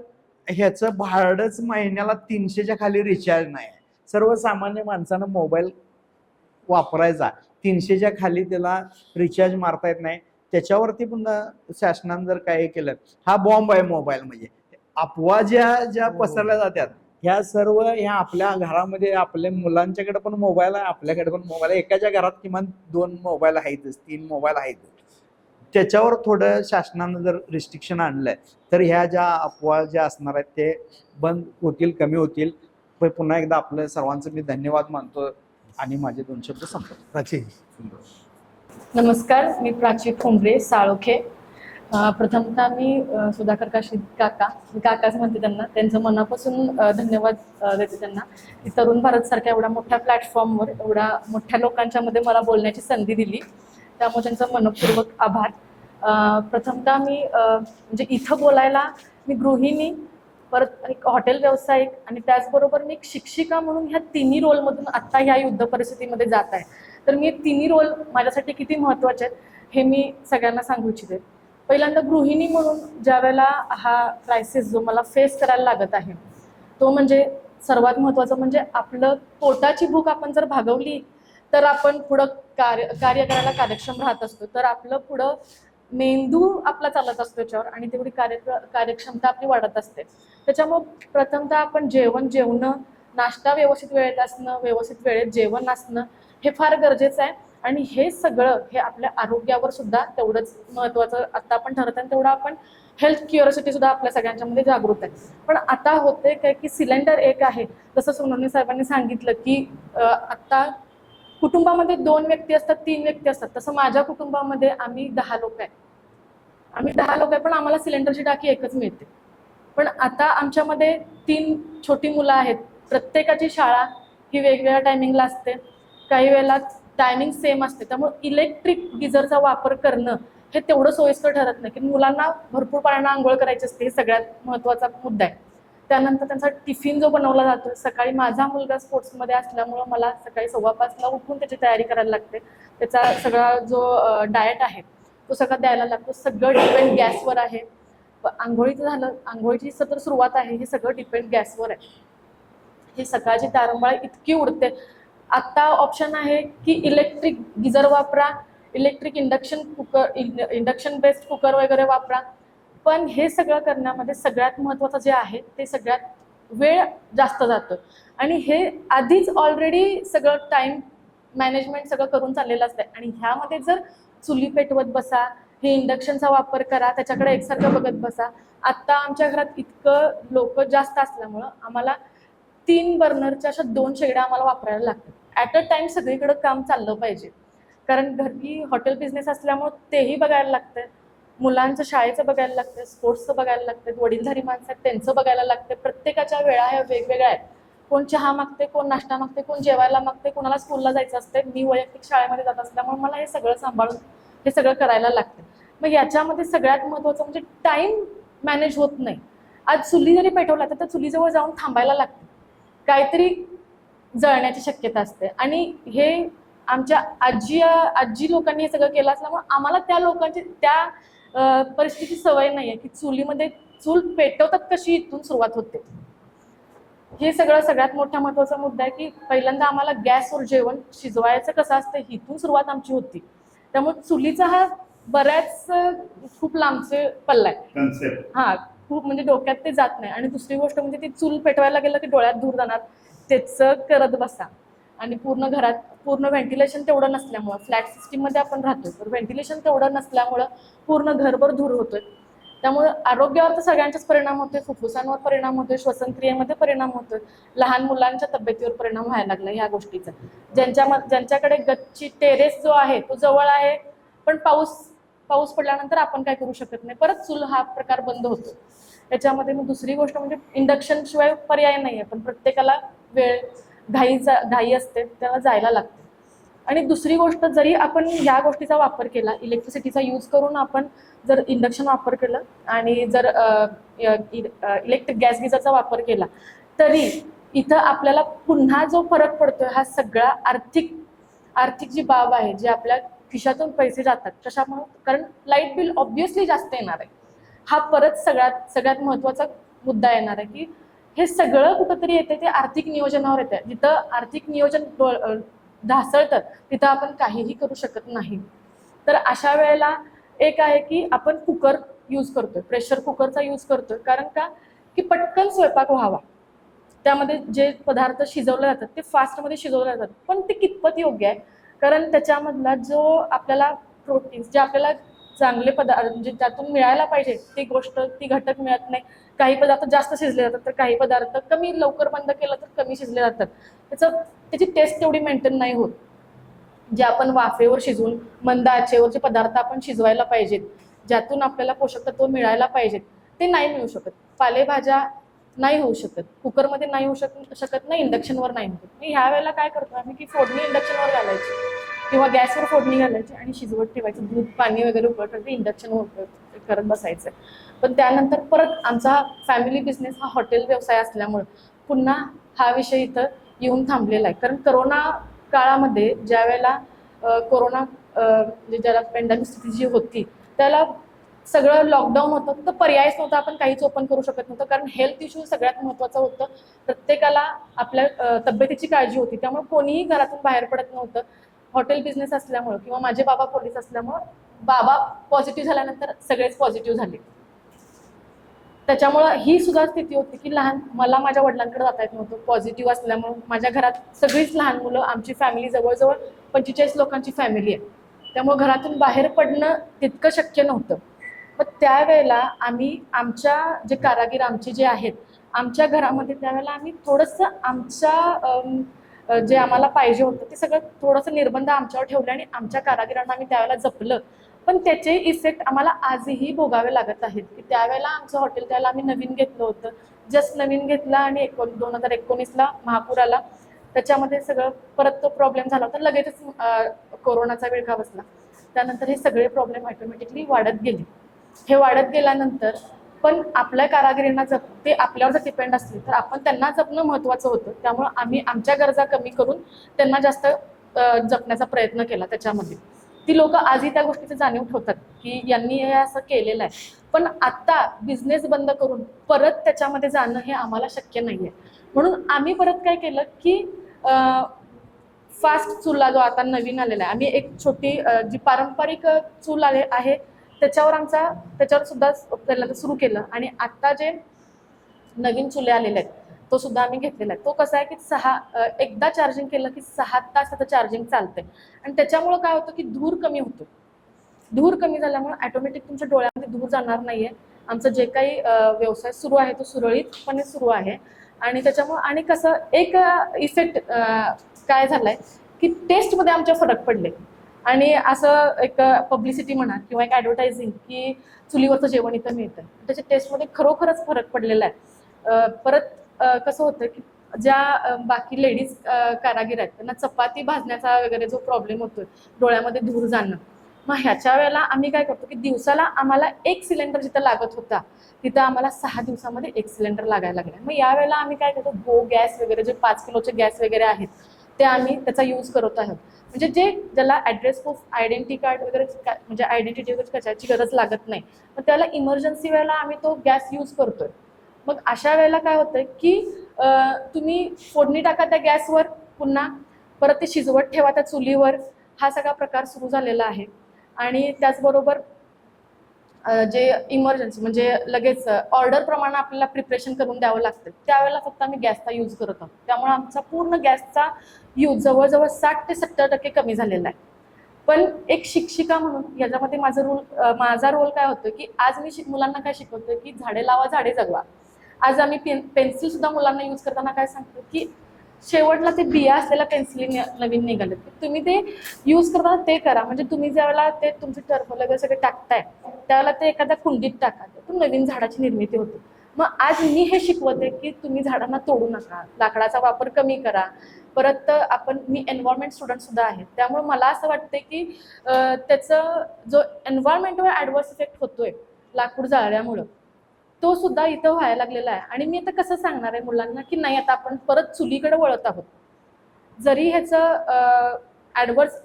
Speaker 9: ह्याचं भाडंच महिन्याला 300च्या खाली रिचार्ज नाही. सर्वसामान्य माणसानं मोबाईल वापरायचा, 300च्या खाली त्याला रिचार्ज मारता येत नाही. त्याच्यावरती पुन्हा शासनानं जर काही केलं, हा बॉम्ब आहे मोबाईल. म्हणजे अफवा ज्या पसरल्या जातात ह्या सर्व ह्या आपल्या घरामध्ये आपल्या मुलांच्याकडे पण मोबाईल आहे, आपल्याकडे पण मोबाईल आहे. एकाच्या घरात किमान 2 मोबाईल आहेतच, 3 मोबाईल आहेतच. त्याच्यावर थोडं शासनानं जर रिस्ट्रिक्शन आणलंय तर ह्या ज्या अफवा ज्या असणार आहेत ते बंद होतील, कमी होतील. पण पुन्हा एकदा आपल्या सर्वांचं मी धन्यवाद मानतो आणि माझे 2 शब्द संपतो.
Speaker 1: प्राची.
Speaker 10: नमस्कार, मी प्राची ठोंबरे साळोखे. प्रथमतः मी सुधाकर काकाच म्हणते त्यांना, त्यांचं मनापासून धन्यवाद देते त्यांना की तरुण भारत सारख्या एवढ्या मोठ्या प्लॅटफॉर्मवर एवढ्या मोठ्या लोकांच्या मध्ये मला बोलण्याची संधी दिली, त्यामुळे त्यांचा मनपूर्वक आभार. प्रथमतः मी म्हणजे इथं बोलायला मी गृहिणी, परत एक हॉटेल व्यावसायिक आणि त्याचबरोबर मी एक शिक्षिका म्हणून ह्या तिन्ही रोलमधून आत्ता ह्या युद्ध परिस्थितीमध्ये जात आहे. तर मी तिन्ही रोल माझ्यासाठी किती महत्त्वाचे आहेत हे मी सगळ्यांना सांगू इच्छिते. पहिल्यांदा गृहिणी म्हणून ज्या वेळेला हा क्रायसिस जो मला फेस करायला लागत आहे तो म्हणजे सर्वात महत्त्वाचं म्हणजे आपलं पोटाची भूक आपण जर भागवली तर आपण पुढं कार्य करायला कार्यक्षम राहत असतो. तर आपलं पुढं मेंदू आपला चालत असतो त्याच्यावर आणि तेवढी कार्यक्षमता आपली वाढत असते. त्याच्यामुळे प्रथमतः आपण जेवणं, नाश्ता व्यवस्थित वेळेत असणं, व्यवस्थित वेळेत जेवण असणं हे फार गरजेचं आहे. आणि हे सगळं हे आपल्या आरोग्यावर सुद्धा तेवढंच महत्त्वाचं आता आपण ठरत आहे, तेवढं आपण हेल्थ क्युरिओसिटी सुद्धा आपल्या सगळ्यांच्या मध्ये जागृत आहे. पण आता होते काय की सिलेंडर एक आहे, जसं सोनवणे साहेबांनी सांगितलं की आता कुटुंबामध्ये 2 व्यक्ती असतात, 3 व्यक्ती असतात. तसं माझ्या कुटुंबामध्ये आम्ही 10 लोक आहे, पण आम्हाला सिलेंडरची टाकी एकच मिळते. पण आता आमच्यामध्ये 3 छोटी मुलं आहेत, प्रत्येकाची शाळा ही वेगवेगळ्या टायमिंगला असते, काही वेळेला टायमिंग सेम असते. त्यामुळे इलेक्ट्रिक गिझरचा वापर करणं हे तेवढं सोयीस्कर ठरत नाही की मुलांना भरपूर पाण्यानं आंघोळ करायची असते, हे सगळ्यात महत्त्वाचा मुद्दा आहे. त्यानंतर त्यांचा टिफिन जो बनवला जातो, सकाळी माझा मुलगा स्पोर्ट्समध्ये असल्यामुळं मला सकाळी 5:15ला उठून त्याची तयारी करायला लागते. त्याचा सगळा जो डाएट आहे तो सगळा द्यायला लागतो. सगळं डिपेंड गॅसवर आहे. आंघोळीचं झालं, आंघोळीची सतत सुरुवात आहे, हे सगळं डिपेंड गॅसवर आहे. ही सकाळची तारंबळ इतकी उडते. आता ऑप्शन आहे की इलेक्ट्रिक गिझर वापरा, इलेक्ट्रिक इंडक्शन बेस्ड कुकर वगैरे वापरा. पण हे सगळं करण्यामध्ये सगळ्यात महत्त्वाचं जे आहे ते सगळ्यात वेळ जास्त जातो आणि हे आधीच ऑलरेडी सगळं टाईम मॅनेजमेंट सगळं करून चाललेलं असतं. आणि ह्यामध्ये जर चुली पेटवत बसा, हे इंडक्शनचा वापर करा, त्याच्याकडे एकसारखं बघत बसा. आत्ता आमच्या घरात इतकं लोक जास्त असल्यामुळं आम्हाला 3 बर्नरच्या अशा 2 शेगड्या आम्हाला वापरायला लागतात. ॲट अ टाइम सगळीकडं काम चाललं पाहिजे, कारण घरी हॉटेल बिझनेस असल्यामुळं तेही बघायला लागतं, मुलांचं शाळेचं बघायला लागतं, स्पोर्ट्सचं बघायला लागतं, वडीलधारी माणसं आहेत त्यांचं बघायला लागतं. प्रत्येकाच्या वेळा ह्या वेगवेगळ्या आहेत. कोण चहा मागते, कोण नाश्ता मागते, कोण जेवायला मागते, कोणाला स्कूलला जायचं असते. मी वैयक्तिक शाळेमध्ये जात असल्यामुळे मला हे सगळं सांभाळून हे सगळं करायला लागतं. मग याच्यामध्ये सगळ्यात महत्त्वाचं म्हणजे टाइम मॅनेज होत नाही. आज चुली जरी पेटवला तर त्या चुलीजवळ जाऊन थांबायला लागतं, काहीतरी जळण्याची शक्यता असते. आणि हे आमच्या आजी लोकांनी हे सगळं केलं असल्यामुळे आम्हाला त्या लोकांची त्या परिस्थितीची सवय नाही आहे की चुलीमध्ये चूल पेटवतात कशी इथून सुरुवात होते. हे सगळ्यात मोठा महत्त्वाचा मुद्दा आहे की पहिल्यांदा आम्हाला गॅसवर जेवण शिजवायचं कसं असतं इथून सुरुवात आमची होती. त्यामुळे चुलीचा हा बऱ्याच खूप लांबचे पल्ला आहे. हा, खूप म्हणजे डोक्यात ते जात नाही. आणि दुसरी गोष्ट म्हणजे ती चूल पेटवायला गेलं की डोळ्यात धूर जाणार, त्याचं करत बसा. आणि पूर्ण घरात पूर्ण व्हेंटिलेशन तेवढं नसल्यामुळं, फ्लॅट सिस्टीममध्ये आपण राहतो तर व्हेंटिलेशन तेवढं नसल्यामुळं पूर्ण घरभर धूर होतोय. त्यामुळे आरोग्यावर तर सगळ्यांचाच परिणाम होतोय, फुफ्फुसांवर परिणाम होतोय, श्वसनक्रियेमध्ये परिणाम होतोय, लहान मुलांच्या तब्येतीवर परिणाम व्हायला लागला ह्या गोष्टीचा. ज्यांच्याकडे गच्ची टेरेस जो आहे तो जवळ आहे, पण पाऊस पडल्यानंतर आपण काय करू शकत नाही, परत चूल हा प्रकार बंद होतो. त्याच्यामध्ये मग दुसरी गोष्ट म्हणजे इंडक्शन शिवाय पर्याय नाही आहे, पण प्रत्येकाला घाई असते, त्याला जायला लागते. आणि दुसरी गोष्ट, जरी आपण या गोष्टीचा वापर केला, इलेक्ट्रिसिटीचा यूज करून आपण जर इंडक्शन वापर केलं आणि जर इलेक्ट्रिक गॅस गिझरचा वापर केला, तरी इथं आपल्याला पुन्हा जो फरक पडतोय हा सगळा आर्थिक जी बाब आहे, जे आपल्या खिशातून पैसे जातात कशामुळे, कारण लाईट बिल ऑब्व्हियसली जास्त येणार आहे. हा परत सगळ्यात महत्त्वाचा मुद्दा येणार आहे की हे सगळं कुठंतरी येते ते आर्थिक नियोजनावर येते. जिथं आर्थिक नियोजन ढासळतं तिथं आपण काहीही करू शकत नाही. तर अशा वेळेला एक आहे की आपण कुकर यूज करतोय, प्रेशर कुकरचा यूज करतोय. कारण का की पटकन स्वयंपाक व्हावा, त्यामध्ये जे पदार्थ शिजवले जातात ते फास्टमध्ये शिजवले जातात. पण ते कितपत योग्य आहे, कारण त्याच्यामधला जो आपल्याला प्रोटीन्स, जे आपल्याला चांगले पदार्थ म्हणजे त्यातून मिळायला पाहिजे ती घटक मिळत नाही. काही पदार्थ जास्त शिजले जातात तर काही पदार्थ कमी लवकर बंद केलं तर कमी शिजले जातात. त्याची टेस्ट तेवढी मेंटेन नाही होत. जे आपण वाफेवर शिजवून मंद आचेवर जे पदार्थ आपण शिजवायला पाहिजेत, ज्यातून आपल्याला पोषक तत्व मिळायला पाहिजेत, ते नाही मिळू शकत. पालेभाज्या नाही होऊ शकत, कुकरमध्ये नाही होऊ शकत नाही, इंडक्शनवर नाही होत. मी ह्या वेळेला काय करतो आम्ही की फोडणी इंडक्शनवर घालायची किंवा गॅसवर फोडणी घालायची आणि शिजवत ठेवायचं. दूध पाणी वगैरे उकळत इंडक्शनवर करत बसायचं. पण त्यानंतर परत आमचा फॅमिली बिझनेस हा हॉटेल व्यवसाय असल्यामुळं पुन्हा हा विषय इथं येऊन थांबलेला आहे. कारण करोना काळामध्ये ज्या वेळेला कोरोना म्हणजे ज्याला पेंडेमिक स्थिती जी होती त्याला सगळं लॉकडाऊन होतं, तर पर्यायच नव्हता, आपण काहीच ओपन करू शकत नव्हतं. कारण हेल्थ इश्यू सगळ्यात महत्त्वाचं होतं. प्रत्येकाला आपल्या तब्येतीची काळजी होती, त्यामुळे कोणीही घरातून बाहेर पडत नव्हतं. हॉटेल बिझनेस असल्यामुळं किंवा माझे बाबा पोलीस असल्यामुळं बाबा पॉझिटिव्ह झाल्यानंतर सगळेच पॉझिटिव्ह झाले. त्याच्यामुळं ही सुद्धा स्थिती होती की मला माझ्या वडिलांकडे जाता येत नव्हतं पॉझिटिव्ह असल्यामुळं. माझ्या घरात सगळीच लहान मुलं, आमची फॅमिली जवळजवळ 45 लोकांची फॅमिली आहे, त्यामुळे घरातून बाहेर पडणं तितकं शक्य नव्हतं. मग त्यावेळेला आम्ही आमच्या जे कारागीर आमचे जे आहेत आमच्या घरामध्ये, त्यावेळेला आम्ही थोडंसं आमच्या जे आम्हाला पाहिजे होतं ते सगळं थोडंसं निर्बंध आमच्यावर ठेवले आणि आमच्या कारागिरांना आम्ही त्यावेळेला जपलं. पण त्याचे इफेक्ट आम्हाला आजही भोगावे लागत आहेत. की त्यावेळेला आमचं हॉटेल त्यावेळेला आम्ही नवीन घेतलं होतं, जस्ट नवीन घेतलं आणि 2019ला महापूर आला, त्याच्यामध्ये सगळं परत तो प्रॉब्लेम झाला होता. लगेचच कोरोनाचा विळखा बसला. त्यानंतर हे सगळे प्रॉब्लेम ऑटोमॅटिकली वाढत गेले. हे वाढत गेल्यानंतर पण आपल्या कारागिरींना ते आपल्यावर जर डिपेंड असतील तर आपण त्यांना जपणं महत्त्वाचं होतं. त्यामुळं आम्ही आमच्या गरजा कमी करून त्यांना जास्त जपण्याचा प्रयत्न केला. त्याच्यामध्ये ती लोक आजही त्या गोष्टीचं जाणीव ठेवतात की यांनी हे असं केलेलं आहे. पण आता बिझनेस बंद करून परत त्याच्यामध्ये जाणं हे आम्हाला शक्य नाही आहे. म्हणून आम्ही परत काय केलं की फास्ट चुला जो आता नवीन आलेला आहे, आम्ही एक छोटी जी पारंपरिक चूल आहे त्याच्यावर सुद्धा पहिल्यांदा सुरू केलं. आणि आत्ता जे नवीन चुले आलेले आहेत तो सुद्धा आम्ही घेतलेला आहे. तो कसा आहे की एकदा चार्जिंग केलं की 6 तास आता चार्जिंग चालते. आणि त्याच्यामुळं काय होतं की धूर कमी होतो. धूर कमी झाल्यामुळे ऑटोमॅटिक तुमच्या डोळ्यामध्ये धूर जाणार नाहीये. आमचं जे काही व्यवसाय सुरू आहे तो सुरळीतपणे सुरू आहे. आणि त्याच्यामुळं आणि कसं एक इफेक्ट काय झालाय की टेस्टमध्ये आमच्या फरक पडले. आणि असं एक पब्लिसिटी म्हणा किंवा एक ॲडव्हर्टायझिंग की चुलीवरचं जेवण इथं मिळतं, त्याच्या टेस्टमध्ये खरोखरच फरक पडलेला आहे. परत कसं होतं की ज्या बाकी लेडीज कारागीर आहेत त्यांना चपाती भाजण्याचा वगैरे जो प्रॉब्लेम होतोय, डोळ्यामध्ये धूर जाणं, मग ह्याच्या वेळेला आम्ही काय करतो की दिवसाला आम्हाला 1 सिलेंडर जिथं लागत होता तिथं आम्हाला 6 दिवसामध्ये 1 सिलेंडर लागायला लागला. मग यावेळेला आम्ही काय करतो, गो गॅस वगैरे जे 5 किलोचे गॅस वगैरे आहेत ते आम्ही त्याचा यूज करत आहोत. म्हणजे ज्याला ॲड्रेस प्रूफ, आयडेंटिटी कार्ड वगैरे म्हणजे आयडेंटिटी वगैरे कशाची गरज लागत नाही, मग त्याला इमर्जन्सी वेळेला आम्ही तो गॅस यूज करतोय. मग अशा वेळेला काय होतंय की तुम्ही फोडणी टाका त्या गॅसवर, पुन्हा परत ते शिजवत ठेवा त्या चुलीवर, हा सगळा प्रकार सुरू झालेला आहे. आणि त्याचबरोबर जे इमर्जन्सी म्हणजे लगेच ऑर्डर प्रमाणे आपल्याला प्रिपरेशन करून द्यावं लागतं, त्यावेळेला फक्त आम्ही गॅसचा यूज करत आहोत. त्यामुळे आमचा पूर्ण गॅसचा यूज जवळजवळ 60 ते 70% कमी झालेला आहे. पण एक शिक्षिका म्हणून याच्यामध्ये माझा रोल काय होतो की आज मी मुलांना काय शिकवतोय की झाडे लावा, झाडे जगवा. आज आम्ही पेन्सिल सुद्धा मुलांना यूज करताना काय सांगतो की शेवटला ते बिया असलेल्या पेन्सिली नवीन निघालेत, तुम्ही ते यूज करताना ते करा. म्हणजे तुम्ही ज्यावेळेला ते तुमचे टर्फ वगैरे सगळे टाकताय त्यावेळेला ते एखाद्या कुंडीत टाका, त्यातून नवीन झाडाची निर्मिती होते. मग आज मी हे शिकवते की तुम्ही झाडांना तोडू नका, लाकडाचा वापर कमी करा. परत मी एन्व्हायरमेंट स्टुडंट सुद्धा आहे, त्यामुळे मला असं वाटतं की त्याचं जो एन्व्हायरमेंटवर ॲडव्हर्स इफेक्ट होतोय लाकूड जाळल्यामुळं, तो सुद्धा इथं व्हायला लागलेला आहे. आणि मी आता कसं सांगणार आहे मुलांना की नाही, आता आपण परत चुलीकडे वळत आहोत. जरी ह्याचं ॲडव्हर्स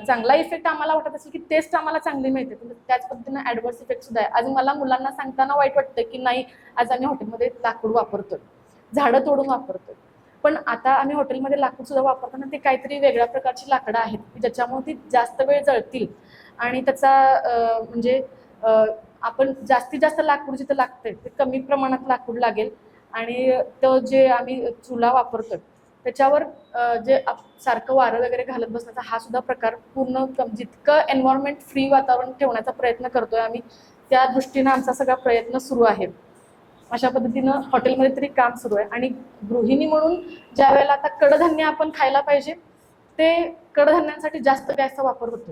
Speaker 10: चांगला इफेक्ट आम्हाला वाटत असेल की टेस्ट आम्हाला चांगली मिळते, पण त्याच पद्धतीनं ॲडव्हर्स इफेक्ट सुद्धा आहे. आज मला मुलांना सांगताना वाईट वाटतं की नाही, आज आम्ही हॉटेलमध्ये लाकूड वापरतोय, झाडं तोडून वापरतोय, पण आता आम्ही हॉटेलमध्ये लाकूड सुद्धा वापरताना ते काहीतरी वेगळ्या प्रकारची लाकडं आहेत की ज्याच्यामुळे ती जास्त वेळ जळतील आणि त्याचा म्हणजे आपण जास्तीत जास्त लाकूड जिथं लागतंय ते कमी प्रमाणात लाकूड लागेल. आणि तो जे आम्ही चुला वापरतोय त्याच्यावर जे सारखं वारं वगैरे घालत बसण्याचा हा सुद्धा प्रकार पूर्ण जितकं एन्व्हायरमेंट फ्री वातावरण ठेवण्याचा प्रयत्न करतोय आम्ही, त्या दृष्टीनं आमचा सगळा प्रयत्न सुरू आहे. अशा पद्धतीनं हॉटेलमध्ये तरी काम सुरू आहे. आणि गृहिणी म्हणून ज्या वेळेला आता कडधान्य आपण खायला पाहिजे, ते कडधान्यांसाठी जास्त गॅसचा वापर होतो.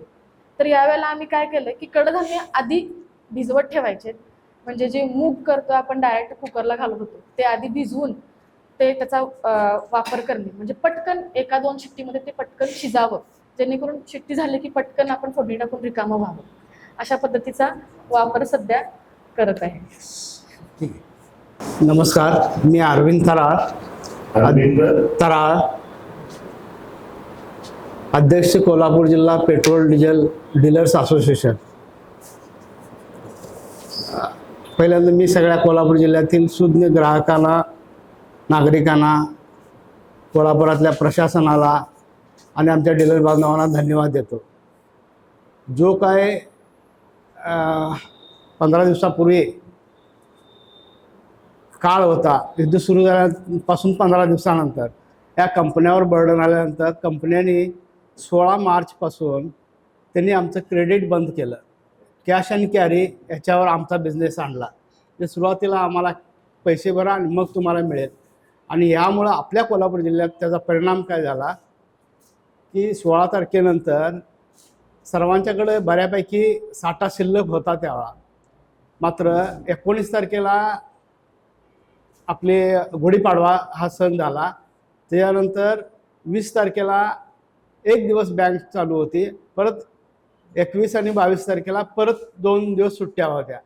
Speaker 10: तर यावेळेला आम्ही काय केलं की कडधान्य आधी भिजवत ठेवायचे, म्हणजे जे मूग करतो आपण डायरेक्ट कुकरला घालत होतो ते आधी भिजवून ते त्याचा वापर करणे, म्हणजे पटकन 1-2 शिट्टीमध्ये ते पटकन शिजावं, जेणेकरून शिट्टी झाली की पटकन आपण फोडणी टाकून रिकामं व्हावं. अशा पद्धतीचा वापर सध्या करत आहे.
Speaker 3: ठीक आहे. नमस्कार, मी अरविंद तराळ, अध्यक्ष कोल्हापूर जिल्हा पेट्रोल डिझेल डीलर्स असोसिएशन. पहिल्यांदा मी सगळ्या कोल्हापूर जिल्ह्यातील सुज्ञ ग्राहकांना, नागरिकांना, कोल्हापुरातल्या प्रशासनाला आणि आमच्या डीलर बांधवांना धन्यवाद देतो. जो काय 15 दिवसापूर्वी काळ होता, युद्ध सुरू झाल्यापासून 15 दिवसानंतर या कंपन्यावर बर्डन आल्यानंतर कंपन्यांनी 16 मार्चपासून त्यांनी आमचं क्रेडिट बंद केलं. कॅश अँड कॅरी याच्यावर आमचा बिझनेस आणला. ते सुरुवातीला आम्हाला पैसे भरा आणि मग तुम्हाला मिळेल. आणि यामुळं आपल्या कोल्हापूर जिल्ह्यात त्याचा परिणाम काय झाला की 16 तारखेनंतर सर्वांच्याकडे बऱ्यापैकी साठा शिल्लक होता त्यावेळा. मात्र 19 तारखेला आपले गुढीपाडवा हा सण झाला. त्याच्यानंतर 20 तारखेला एक दिवस बँक चालू होती, परत 21 आणि 22 तारखेला परत 2 दिवस सुट्ट्या होत्या,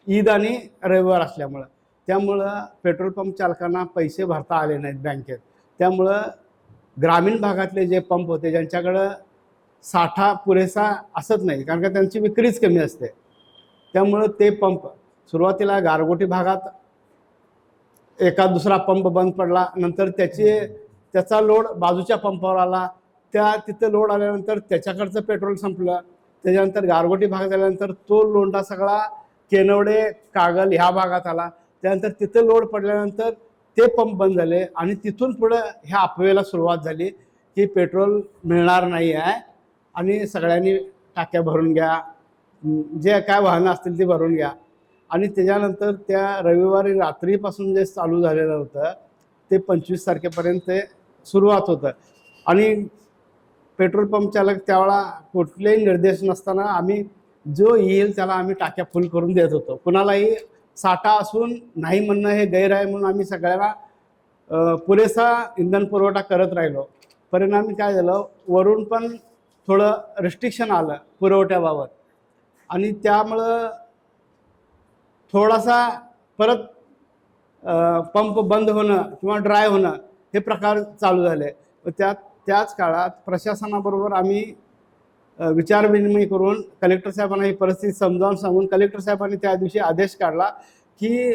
Speaker 3: ईद आणि रविवार असल्यामुळं. त्यामुळं पेट्रोल पंप चालकांना पैसे भरता आले नाहीत बँकेत. त्यामुळं ग्रामीण भागातले जे पंप होते ज्यांच्याकडं साठा पुरेसा असत नाही, कारण का त्यांची विक्रीच कमी असते, त्यामुळं ते पंप सुरुवातीला गारगोटी भागात एका दुसरा पंप बंद पडला. नंतर त्याचा लोड बाजूच्या पंपावर आला, तिथं लोड आल्यानंतर त्याच्याकडचं पेट्रोल संपलं. त्याच्यानंतर गारगोटी भागात आल्यानंतर तो लोंढा सगळा केनवडे, कागल ह्या भागात आला. त्यानंतर तिथं लोड पडल्यानंतर ते पंप बंद झाले आणि तिथून पुढं ह्या अफवेला सुरुवात झाली की पेट्रोल मिळणार नाही आहे आणि सगळ्यांनी टाक्या भरून घ्या, जे काय वाहनं असतील ती भरून घ्या. आणि त्याच्यानंतर त्या रविवारी रात्रीपासून जे चालू झालेलं होतं ते 25 तारखेपर्यंत ते सुरुवात होतं. आणि पेट्रोल पंप चालक त्यावेळा कुठलेही निर्देश नसताना आम्ही जो येईल त्याला आम्ही टाक्या फुल करून देत होतो. कुणालाही साठा असून नाही म्हणणं हे गैर आहे म्हणून आम्ही सगळ्यांना
Speaker 11: पुरेसा इंधन पुरवठा करत राहिलो, परिणामी काय झालं, वरून पण थोडं रिस्ट्रिक्शन आलं पुरवठ्याबाबत आणि त्यामुळं थोडासा परत पंप बंद होणं किंवा ड्राय होणं हे प्रकार चालू झाले. त्याच काळात प्रशासनाबरोबर आम्ही विचारविनिमय करून कलेक्टर साहेबांना ही परिस्थिती समजावून सांगून कलेक्टर साहेबांनी त्या दिवशी आदेश काढला की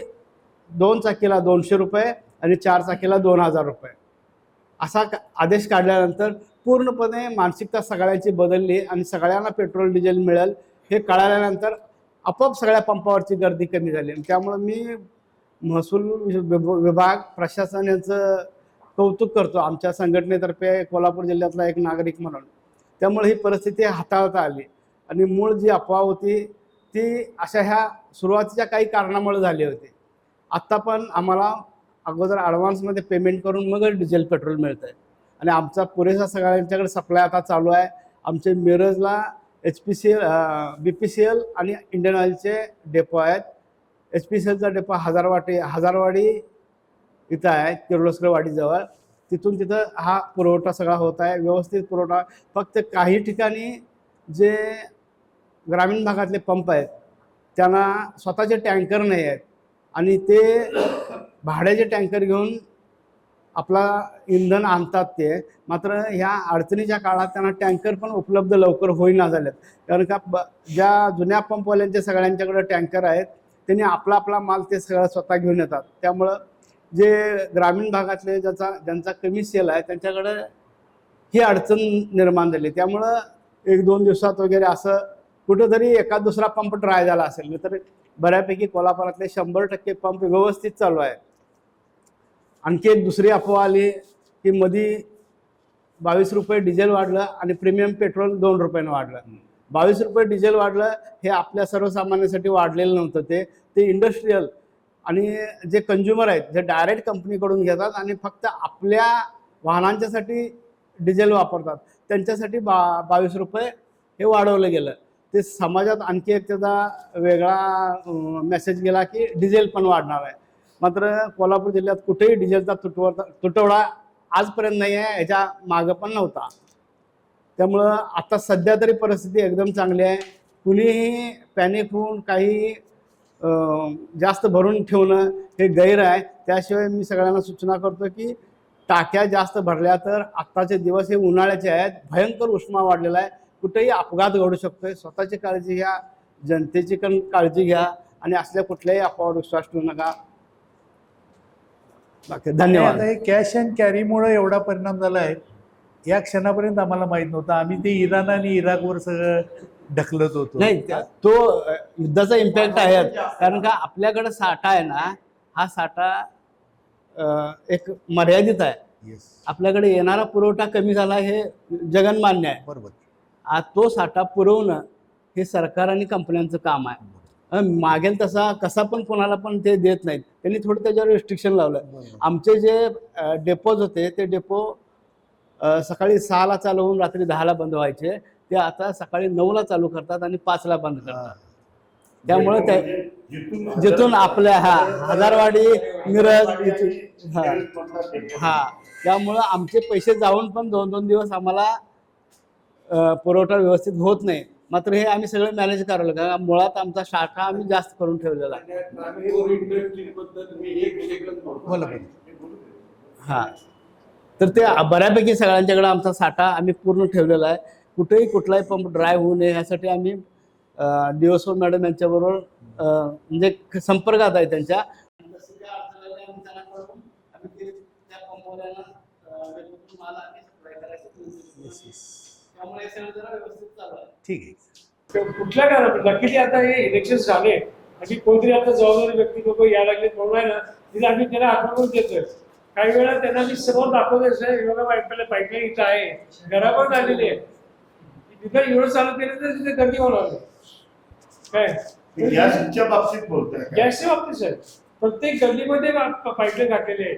Speaker 11: 2 चाकीला 200 रुपये आणि 4 चाकीला 2000 रुपये असा आदेश काढल्यानंतर पूर्णपणे मानसिकता सगळ्यांची बदलली आणि सगळ्यांना पेट्रोल डिझेल मिळेल हे कळाल्यानंतर आपोआप सगळ्या पंपावरची गर्दी कमी झाली. त्यामुळं मी महसूल विभाग प्रशासन यांचं कौतुक करतो आमच्या संघटनेतर्फे कोल्हापूर जिल्ह्यातला एक नागरिक म्हणून. त्यामुळे ही परिस्थिती हाताळता आली आणि मूळ जी अफवा होती ती अशा ह्या सुरुवातीच्या काही कारणामुळे झाली होती. आत्ता पण आम्हाला अगोदर ॲडव्हान्समध्ये पेमेंट करून मगच डिझेल पेट्रोल मिळतं आहे आणि आमचा पुरेसा सगळ्यांच्याकडे सप्लाय आता चालू आहे. आमचे मिरजला HPCL BPCL आणि इंडियन ऑइलचे डेपो आहेत. HPCLचा डेपो हजारवाडी इथं आहे, किर्लोस्कर वाडीजवळ. तिथून तिथं हा पुरवठा सगळा होत आहे, व्यवस्थित पुरवठा. फक्त काही ठिकाणी जे ग्रामीण भागातले पंप आहेत त्यांना स्वतःचे टँकर नाही आहेत आणि ते भाड्याचे टँकर घेऊन आपला इंधन आणतात. ते मात्र ह्या अडचणीच्या काळात त्यांना टँकर पण उपलब्ध लवकर होईना झालेत, कारण का ज्या जुन्या पंपवाल्यांचे सगळ्यांच्याकडे टँकर आहेत त्यांनी आपला माल ते सगळं स्वतः घेऊन येतात. त्यामुळं जे ग्रामीण भागातले ज्यांचा कमी सेल आहे त्यांच्याकडं ही अडचण निर्माण झाली. त्यामुळं 1-2 दिवसात वगैरे असं कुठंतरी एका दुसरा पंप ड्राय झाला असेल, नाही तर बऱ्यापैकी कोल्हापुरातले 100% पंप व्यवस्थित चालू आहेत. आणखी एक दुसरी अफवा आली की मधी 22 रुपये डिझेल वाढलं आणि प्रीमियम पेट्रोल 2 रुपयानं वाढलं. 22 रुपये डिझेल वाढलं हे आपल्या सर्वसामान्यांसाठी वाढलेलं नव्हतं, ते इंडस्ट्रीयल आणि जे कंझ्युमर आहेत जे डायरेक्ट कंपनीकडून घेतात आणि फक्त आपल्या वाहनांच्यासाठी डिझेल वापरतात त्यांच्यासाठी 22 रुपये हे वाढवलं गेलं. ते समाजात आणखी एक त्याचा वेगळा मेसेज गेला की डिझेल पण वाढणार आहे. मात्र कोल्हापूर जिल्ह्यात कुठेही डिझेलचा तुटवडा आजपर्यंत नाही आहे, ह्याच्या मागं पण नव्हता. त्यामुळं आता सध्या तरी परिस्थिती एकदम चांगली आहे. कुणीही पॅनिक होऊन काही जास्त भरून ठेवणं हे गैर आहे. त्याशिवाय मी सगळ्यांना सूचना करतो की टाक्या जास्त भरल्या तर आत्ताचे दिवस हे उन्हाळ्याचे आहेत, भयंकर उष्मा वाढलेला आहे, कुठेही अपघात घडू शकतोय. स्वतःची काळजी घ्या, जनतेची पण काळजी घ्या आणि असल्या कुठल्याही अफवावर विश्वास ठेवू नका. बाकी धन्यवाद.
Speaker 1: आता हे कॅश अँड कॅरीमुळे एवढा परिणाम झाला आहे या क्षणापर्यंत आम्हाला माहीत नव्हतं. आम्ही ते इराण आणि इराकवर सगळं ढकलत होतो.
Speaker 11: नाही, तो युद्धाचा इम्पॅक्ट आहे, कारण का आपल्याकडे साठा आहे ना, हा साठा एक मर्यादित आहे. आपल्याकडे येणारा पुरवठा कमी झाला हे जगन्मान्य आहे.
Speaker 1: बरोबर.
Speaker 11: आज तो साठा पुरवणं हे सरकार आणि कंपन्यांचं काम आहे. मागेल तसा कसा पण कोणाला पण ते देत नाहीत. त्यांनी थोडं त्याच्यावर रिस्ट्रिक्शन लावलं. आमचे जे डेपोज होते ते डेपो सकाळी 6ला चालू होऊन रात्री 10ला बंद व्हायचे, ते आता सकाळी 9ला चालू करतात आणि 5ला बंद करतात. त्यामुळे जिथून आपल्या हजारवाडी मिरज त्यामुळं आमचे पैसे जाऊन पण 2-2 दिवस आम्हाला पुरवठा व्यवस्थित होत नाही. मात्र हे आम्ही सगळं मॅनेज करावं, कारण मुळात आमचा शाखा आम्ही जास्त करून ठेवलेला आहे. तर ते बऱ्यापैकी सगळ्यांच्याकडे आमचा साठा आम्ही पूर्ण ठेवलेला आहे. कुठेही कुठलाही पंप ड्राय होऊ नये यासाठी आम्ही DSO मॅडम यांच्याबरोबर म्हणजे संपर्कात आहे त्यांच्या.
Speaker 1: ठीक आहे.
Speaker 12: कुठल्या कारण नक्की आता हे इलेक्शन झाले आणि कोणतरी आता जबाबदारी व्यक्ती लोक यायला लागले म्हणून आहे ना, तिथे आम्ही त्याला आठवण देतोय. काही वेळा त्यांना मी समोर दाखवतोय, पाईपलाईन इथं आहे, घरावर झालेली आहे, तिथं एवढं चालू केलं तर तिथे गर्दी होणार काय.
Speaker 2: गॅसच्या बाबतीत बोलतोय,
Speaker 12: गॅसच्या बाबतीत सर प्रत्येक गल्लीमध्ये पाईपलाईन घातलेली आहे.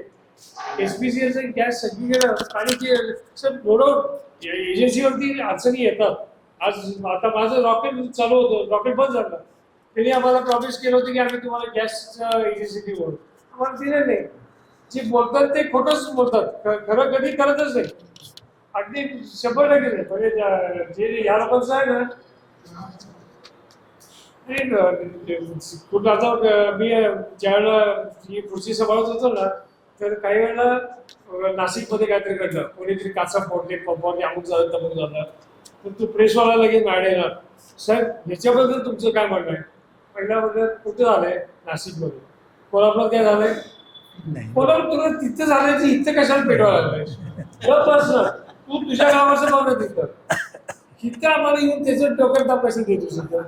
Speaker 12: SPCLचं गॅस सगळीकडे पाणीची सर थोडं एजन्सीवरती अडचणी येतात. आज आता माझं रॉकेट चालू होतं, रॉकेट बंद झालं. त्यांनी आम्हाला प्रॉमिस केलं होतं की आम्ही तुम्हाला गॅसचं एजन्सी देऊ, आम्हाला दिलं नाही. जे बोलतात ते खोटंच बोलतात, खरं कधी करतच नाही. अगदी 100% नाही. म्हणजे जे या लोकांचं आहे ना, कुठं आता मी ज्यावेळेला ही खुर्ची सांभाळत होतो ना, तर काही वेळेला नाशिकमध्ये काहीतरी घडलं, कोणीतरी काचा फोडले, पंपावरती अमुक झालं तमुक झालं, तर तो प्रेसवाला लगेच मॅडेला, सर ह्याच्याबद्दल तुमचं काय म्हणणं आहे? पहिल्याबद्दल कुठं झालंय? नाशिकमध्ये. कोल्हापुरात काय झालंय? कोल्हापूर तिथं झालंय, इथं कशाला पेटवायला लागलंय? बस ना, तू तुझ्या गावाचं बघ ना तिथं. तिथं आम्हाला येऊन त्याचं डोक्यात पैसे देतो सध्या.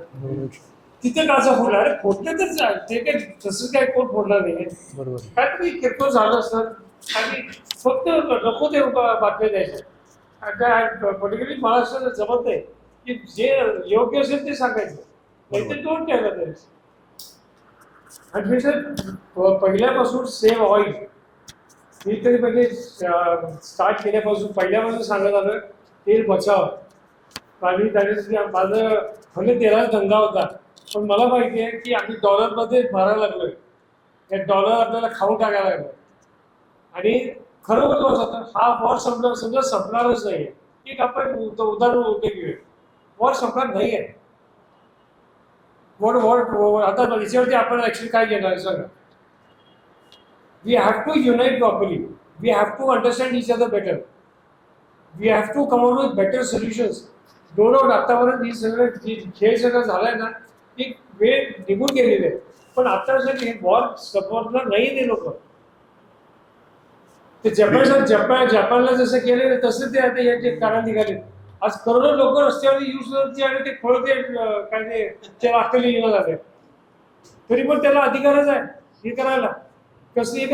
Speaker 12: तिथे काचा फोडला, अरे फोडले तर ते काय तसं काय कोण फोडणार नाही. काहीतरी किरकोळ झालं असतं आणि फक्त नको ते बातम्या द्यायच्या. पर्टिक्युलरली महाराष्ट्राला जमत नाही की जे योग्य असेल ते सांगायचं, नाही ते दोन ठेवलं. आणि सर पहिल्यापासून सेव्ह ऑइल मी तरी म्हणजे स्टार्ट केल्यापासून पहिल्यापासून सांगत आलं तेल बचाव. आणि त्याच्यासाठी माझं भले तेलाच धंदा होता, पण मला माहिती आहे की आम्ही डॉलरमध्ये भरायला लागलोय. त्या डॉलर आपल्याला खाऊन टाकायला लागलं आणि खरोखर होतं हा वॉर संपला, समजा संपणारच नाही आहे. एक आपण उदाहरण होते घेऊया, वॉर संपणार नाही आहे. वॉर आता याच्यावरती आपण ऍक्शन काय घेणार सांगा? We have to unite properly, we have to understand each other better, we have to come out with better solutions. No doubt आतापर्यंत ही सगळं खेळ सगळं झालाय ना, ती वेळ निघून गेलेली आहे. पण आता जर हे वॉर सपोर्टला नाही ते लोक, ते जपानला जसं केलं तसं ते आता याचे कारण निघाले. आज करोडो लोक रस्त्यावर यूज करते आणि ते खोळते काय ते वाक्याला येणं झाले, तरी पण त्याला अधिकारच आहे हे करायला. कसले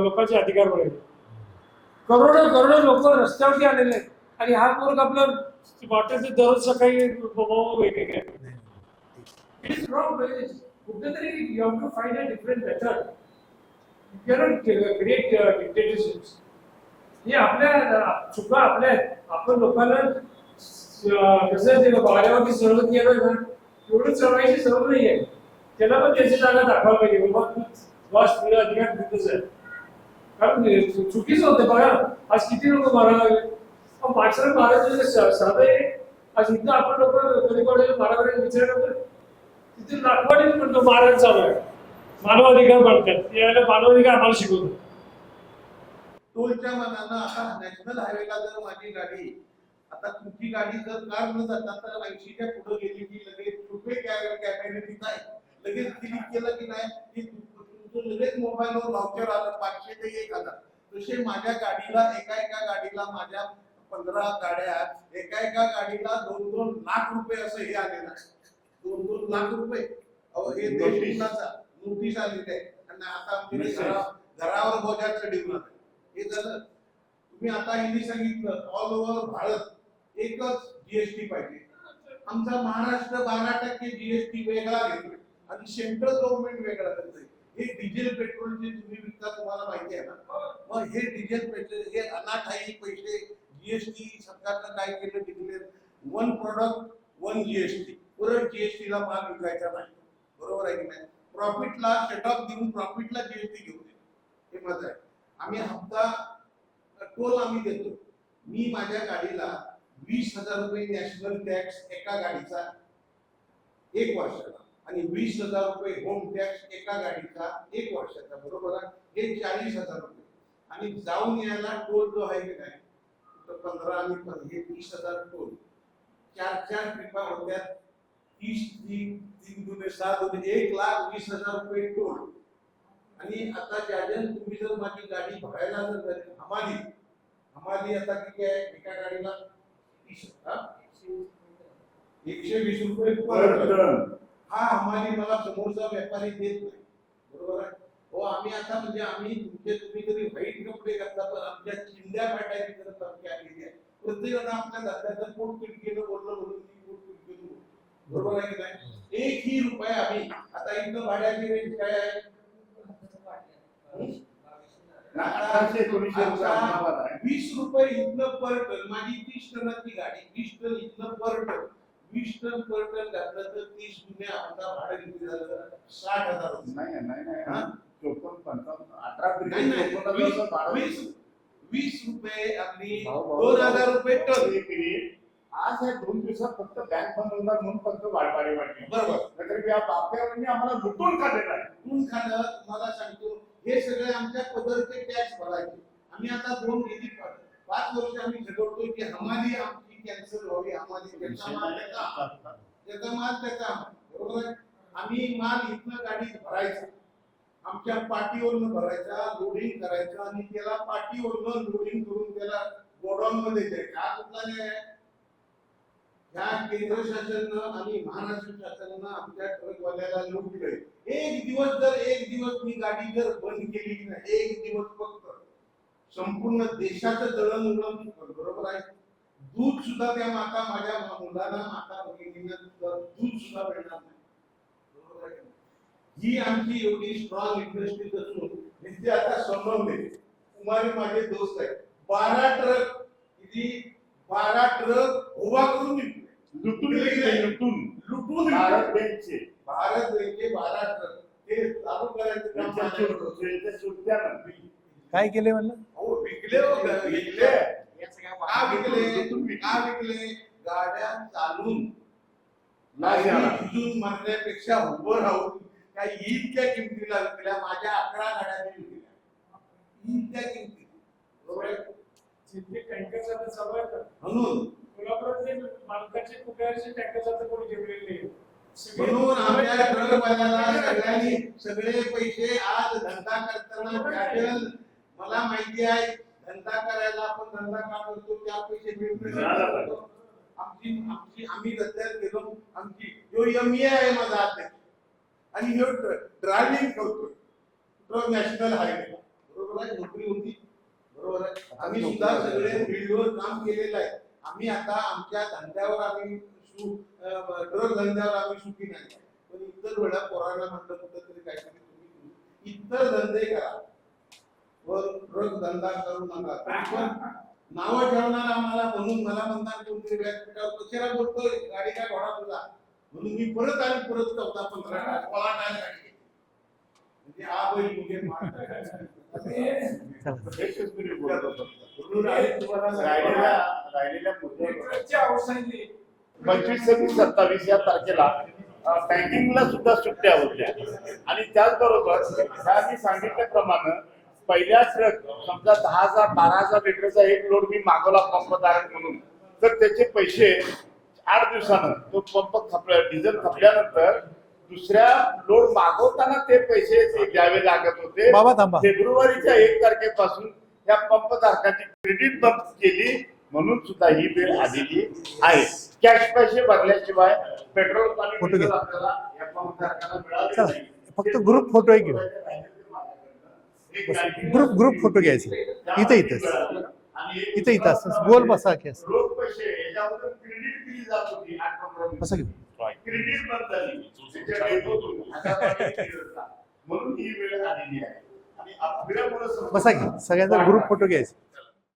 Speaker 12: लोकांचे अधिकार मिळाले. करोडो लोक रस्त्यावरती आलेले आहेत आणि हा वर्ग आपलं वाटेल दररोज सकाळी वेगवेगळे. It is wrong. कुठेतरी you have to find a different method. You cannot create dictatorships. हे आपल्या चुका आपल्या आहेत. आपण लोकांना कसं ते वाऱ्यावरती सर्व केलं ना, एवढं चढवायची सर्व नाही आहे. त्याला पण त्याची जागा दाखवायला पाहिजे. बाबा अधिकार तिथंच आहे. कारण चुकीचं होतं बघा, आज किती लोक मारायला लागले. माणसाला मारायचं साधं आहे. आज इथं आपण लोक कधी कोणाला मारायला विचार करतो, तिथे दाखवायला पण तो मारायला चालू आहे. मानवाधिकार मानतात, याला मानवाधिकार आम्हाला शिकवतो.
Speaker 13: टोलच्या मनानं आता नॅशनल हायवेला जर माझी गाडी, आता तुमची गाडी जर कार न जाता तर 80च्या पुढे गेली की लगेच रुपये कॅमेरे तिथं आहे, लगेच क्लिक केलं की नाही की तुमचं लगेच मोबाईलवर वाउचर आलं 500 ते 1000. तसे माझ्या गाडीला एका गाडीला माझ्या 15 गाड्या, एका गाडीला 2-2 लाख रुपये असं हे आलेलं आहे. 2-2 लाख रुपये हे नोटीस आलेली आहे. आणि आता आमच्या घरावर बोजाचं डिमांड हे झालं. तुम्ही आता यांनी सांगितलं ऑल ओव्हर भारत एकच जीएसटी पाहिजे. आमचा महाराष्ट्र 12% जीएसटी वेगळा घेतोय आणि सेंट्रल गव्हर्नमेंट वेगळा करतोय. हे डिझेल पेट्रोल जे तुम्ही विकता तुम्हाला माहिती आहे ना, मग हे डिझेल पेट्रोल हे अनाठाई पैसे जीएसटी सरकारनं काय केलं, डिक्लेअर 1 प्रोडक्ट 1 जीएसटी. परत जीएसटीला माल विकायचा नाही. बरोबर आहे की नाही? प्रॉफिटला सेट ऑफ देऊन प्रॉफिटला जीएसटी घेऊ दे, हे मत आहे. आम्ही हप्ता टोल आम्ही देतो. मी माझ्या गाडीला 20,000 रुपये नॅशनल टॅक्स एका गाडीचा 1 वर्षाला आणि 20,000 रुपये होम टॅक्स एका गाडीचा 1 वर्षाचा. बरोबर आहे? हे 40,000 रुपये. आणि जाऊन यायला टोल जो आहे की नाही, 15 आणि 30,000 टोल. 4 ट्रिपा होत्या, 30 दुने 7 दुने 1,20,000 रुपये टोल. आणि आता ज्याजन तुम्ही जर माझी गाडी भरायला जर हमाली आता किती आहे एका गाडीला 120 रुपये पर टन. हा हमाली मला समोरचा व्यापारी देत नाही. बरोबर आहे? हो, आम्ही आता म्हणजे आम्ही तुम्ही जरी व्हाईट कपडे घातला तर आमच्या चिंध्या फाटायची जर धमकी आलेली आहे. प्रत्येकानं आपल्या धंद्याचं पोट तिडकीनं बोललं म्हणून ती पोट तिडकीनं. बरोबर आहे की नाही? 1 रुपया आम्ही आता इथं भाड्याची रेंज काय आहे? 20 रुपये इथनं पर टन. माझी 30 टनाची गाडी 20 टन इथनं पर टन. 20 टन पर टन घातलं तर 30 गुन्हे आमचा भाडं किती झालं? 60,000 रुपये.
Speaker 2: नाही 54, 55,
Speaker 13: नाही, नाही. 20 रुपये अगदी 2000 रुपये टन.
Speaker 2: आज या 2 दिवसात फक्त बँक बंद होणार म्हणून फक्त वाढवाडी वाढली.
Speaker 13: बरोबर.
Speaker 2: नाहीतर या बापऱ्यांनी आम्हाला लुटून खाल्लेलं आहे.
Speaker 13: लुटून खाणं तुम्हाला सांगतो, हे सगळे आमच्या पदरचे टॅक्स भरायचे. आम्ही आता 5 वर्ष आम्ही झगडतोय की हमाली आमची कॅन्सल व्हावी, हमाली त्याचा माल त्याचा बरोबर आहे. आम्ही माल इथनं गाडीत भरायचा, आमच्या पाठीवरनं भरायचा, लोडिंग करायचा आणि त्याला पाठीवरनं लोडिंग करून त्याला गोडाऊन मध्ये द्यायचं. हा कुठला नाही आहे. या केंद्र शासनानं आणि महाराष्ट्र शासनानं आमच्या ट्रकवाल्याला लुटलंय. एक दिवस मी गाडी जर बंद केली की नाही, एक दिवस फक्त संपूर्ण देशाचं दळणवळण बरोबर आहे. दूध सुद्धा त्या माता माझ्या मुलांना माता भगिनींना दूध सुद्धा मिळणार नाही. बरोबर आहे. ही आमची एवढी स्ट्रॉंग इंडस्ट्री असून जिथे आता संबंध आहे. कुमारी माझे दोस्त आहेत. 12 ट्रक उभा करून लुटून भारत बँकचे 12 ट्रक ते चालू करायचं काम.
Speaker 1: काय केले म्हणलं?
Speaker 13: विकले. गाड्या चालून भिजून मरण्यापेक्षा उभं राहून काही इतक्या किमतीला विकल्या. माझ्या 11 गाड्या विकल्या इतक्या किमती.
Speaker 12: टँकर चालू आहे
Speaker 13: म्हणून
Speaker 12: कोल्हापुरातले मालकाचे कुठे टँकर कोणी जेवलेले नाही.
Speaker 13: म्हणून आमच्या ट्रकवाल्याला सगळ्यांनी सगळे पैसे आज धंदा करताना भेटेल. मला माहिती आहे धंदा करायला आपण धंदा का करतो, त्या पैसे मिळतो. आम्ही रद्दल केलो. आमची जो MA आहे माझा अध्यक्ष आणि ह्यो ड्रायव्हिंग करतो ट्रक नॅशनल हायवे बरोबर आहे. नोकरी होती बरोबर आहे. आम्ही सुद्धा सगळे फील्डवर काम केलेलं आहे. आम्ही आता आमच्या धंद्यावर आम्ही ट्रक धंद्यावर आम्ही सुखी नाही. पण इतर वेळा पोरांना म्हटलं कुठंतरी काहीतरी तुम्ही इतर धंदे करा, ट्रक धंदा करू नका. पण नावं ठेवणार आम्हाला म्हणून मला म्हणतात कोणतरी व्यासपीठावर कशाला बोलतोय, गाडी काय घोडा तुझा म्हणून मी परत 14-15 तास मला काय गाडी म्हणजे आ बैल मुगे
Speaker 2: राहिलेल्या मुद्द्यावर 25-26-27 या तारखेला बँकिंगला सुद्धा सुट्ट्या होत्या. आणि त्याचबरोबर मी सांगितल्याप्रमाणे पहिल्या ट्रक समजा 10,000-12,000 लिटरचा एक लोड मी मागवला पंपधारक म्हणून, तर त्याचे पैसे 8 दिवसानं तो पंप डिझेल खपल्यानंतर दुसऱ्या लोड मागवताना ते पैसे द्यावे लागत होते. फेब्रुवारीच्या 1 तारखेपासून या पंपधारकाची क्रेडिट बंद केली म्हणून सुद्धा ही वेळ आलेली आहे. कॅश पैसे भरल्याशिवाय पेट्रोल पाणी डिझेल आपल्याला या पंपधारकाला मिळाले नाही.
Speaker 1: फक्त ग्रुप फोटो घेऊ. ग्रुप फोटो घ्यायचा. इथं असं गोल बसा की असं
Speaker 2: रोख पैसे याच्यावर क्रेडिट दिली जात होती 8-15
Speaker 1: बसा की
Speaker 2: क्रेडिट बंद झाली म्हणून ही वेळ आलेली आहे. आणि अपघातामुळे
Speaker 1: बसा की सगळ्यांचा ग्रुप फोटो घ्यायचा.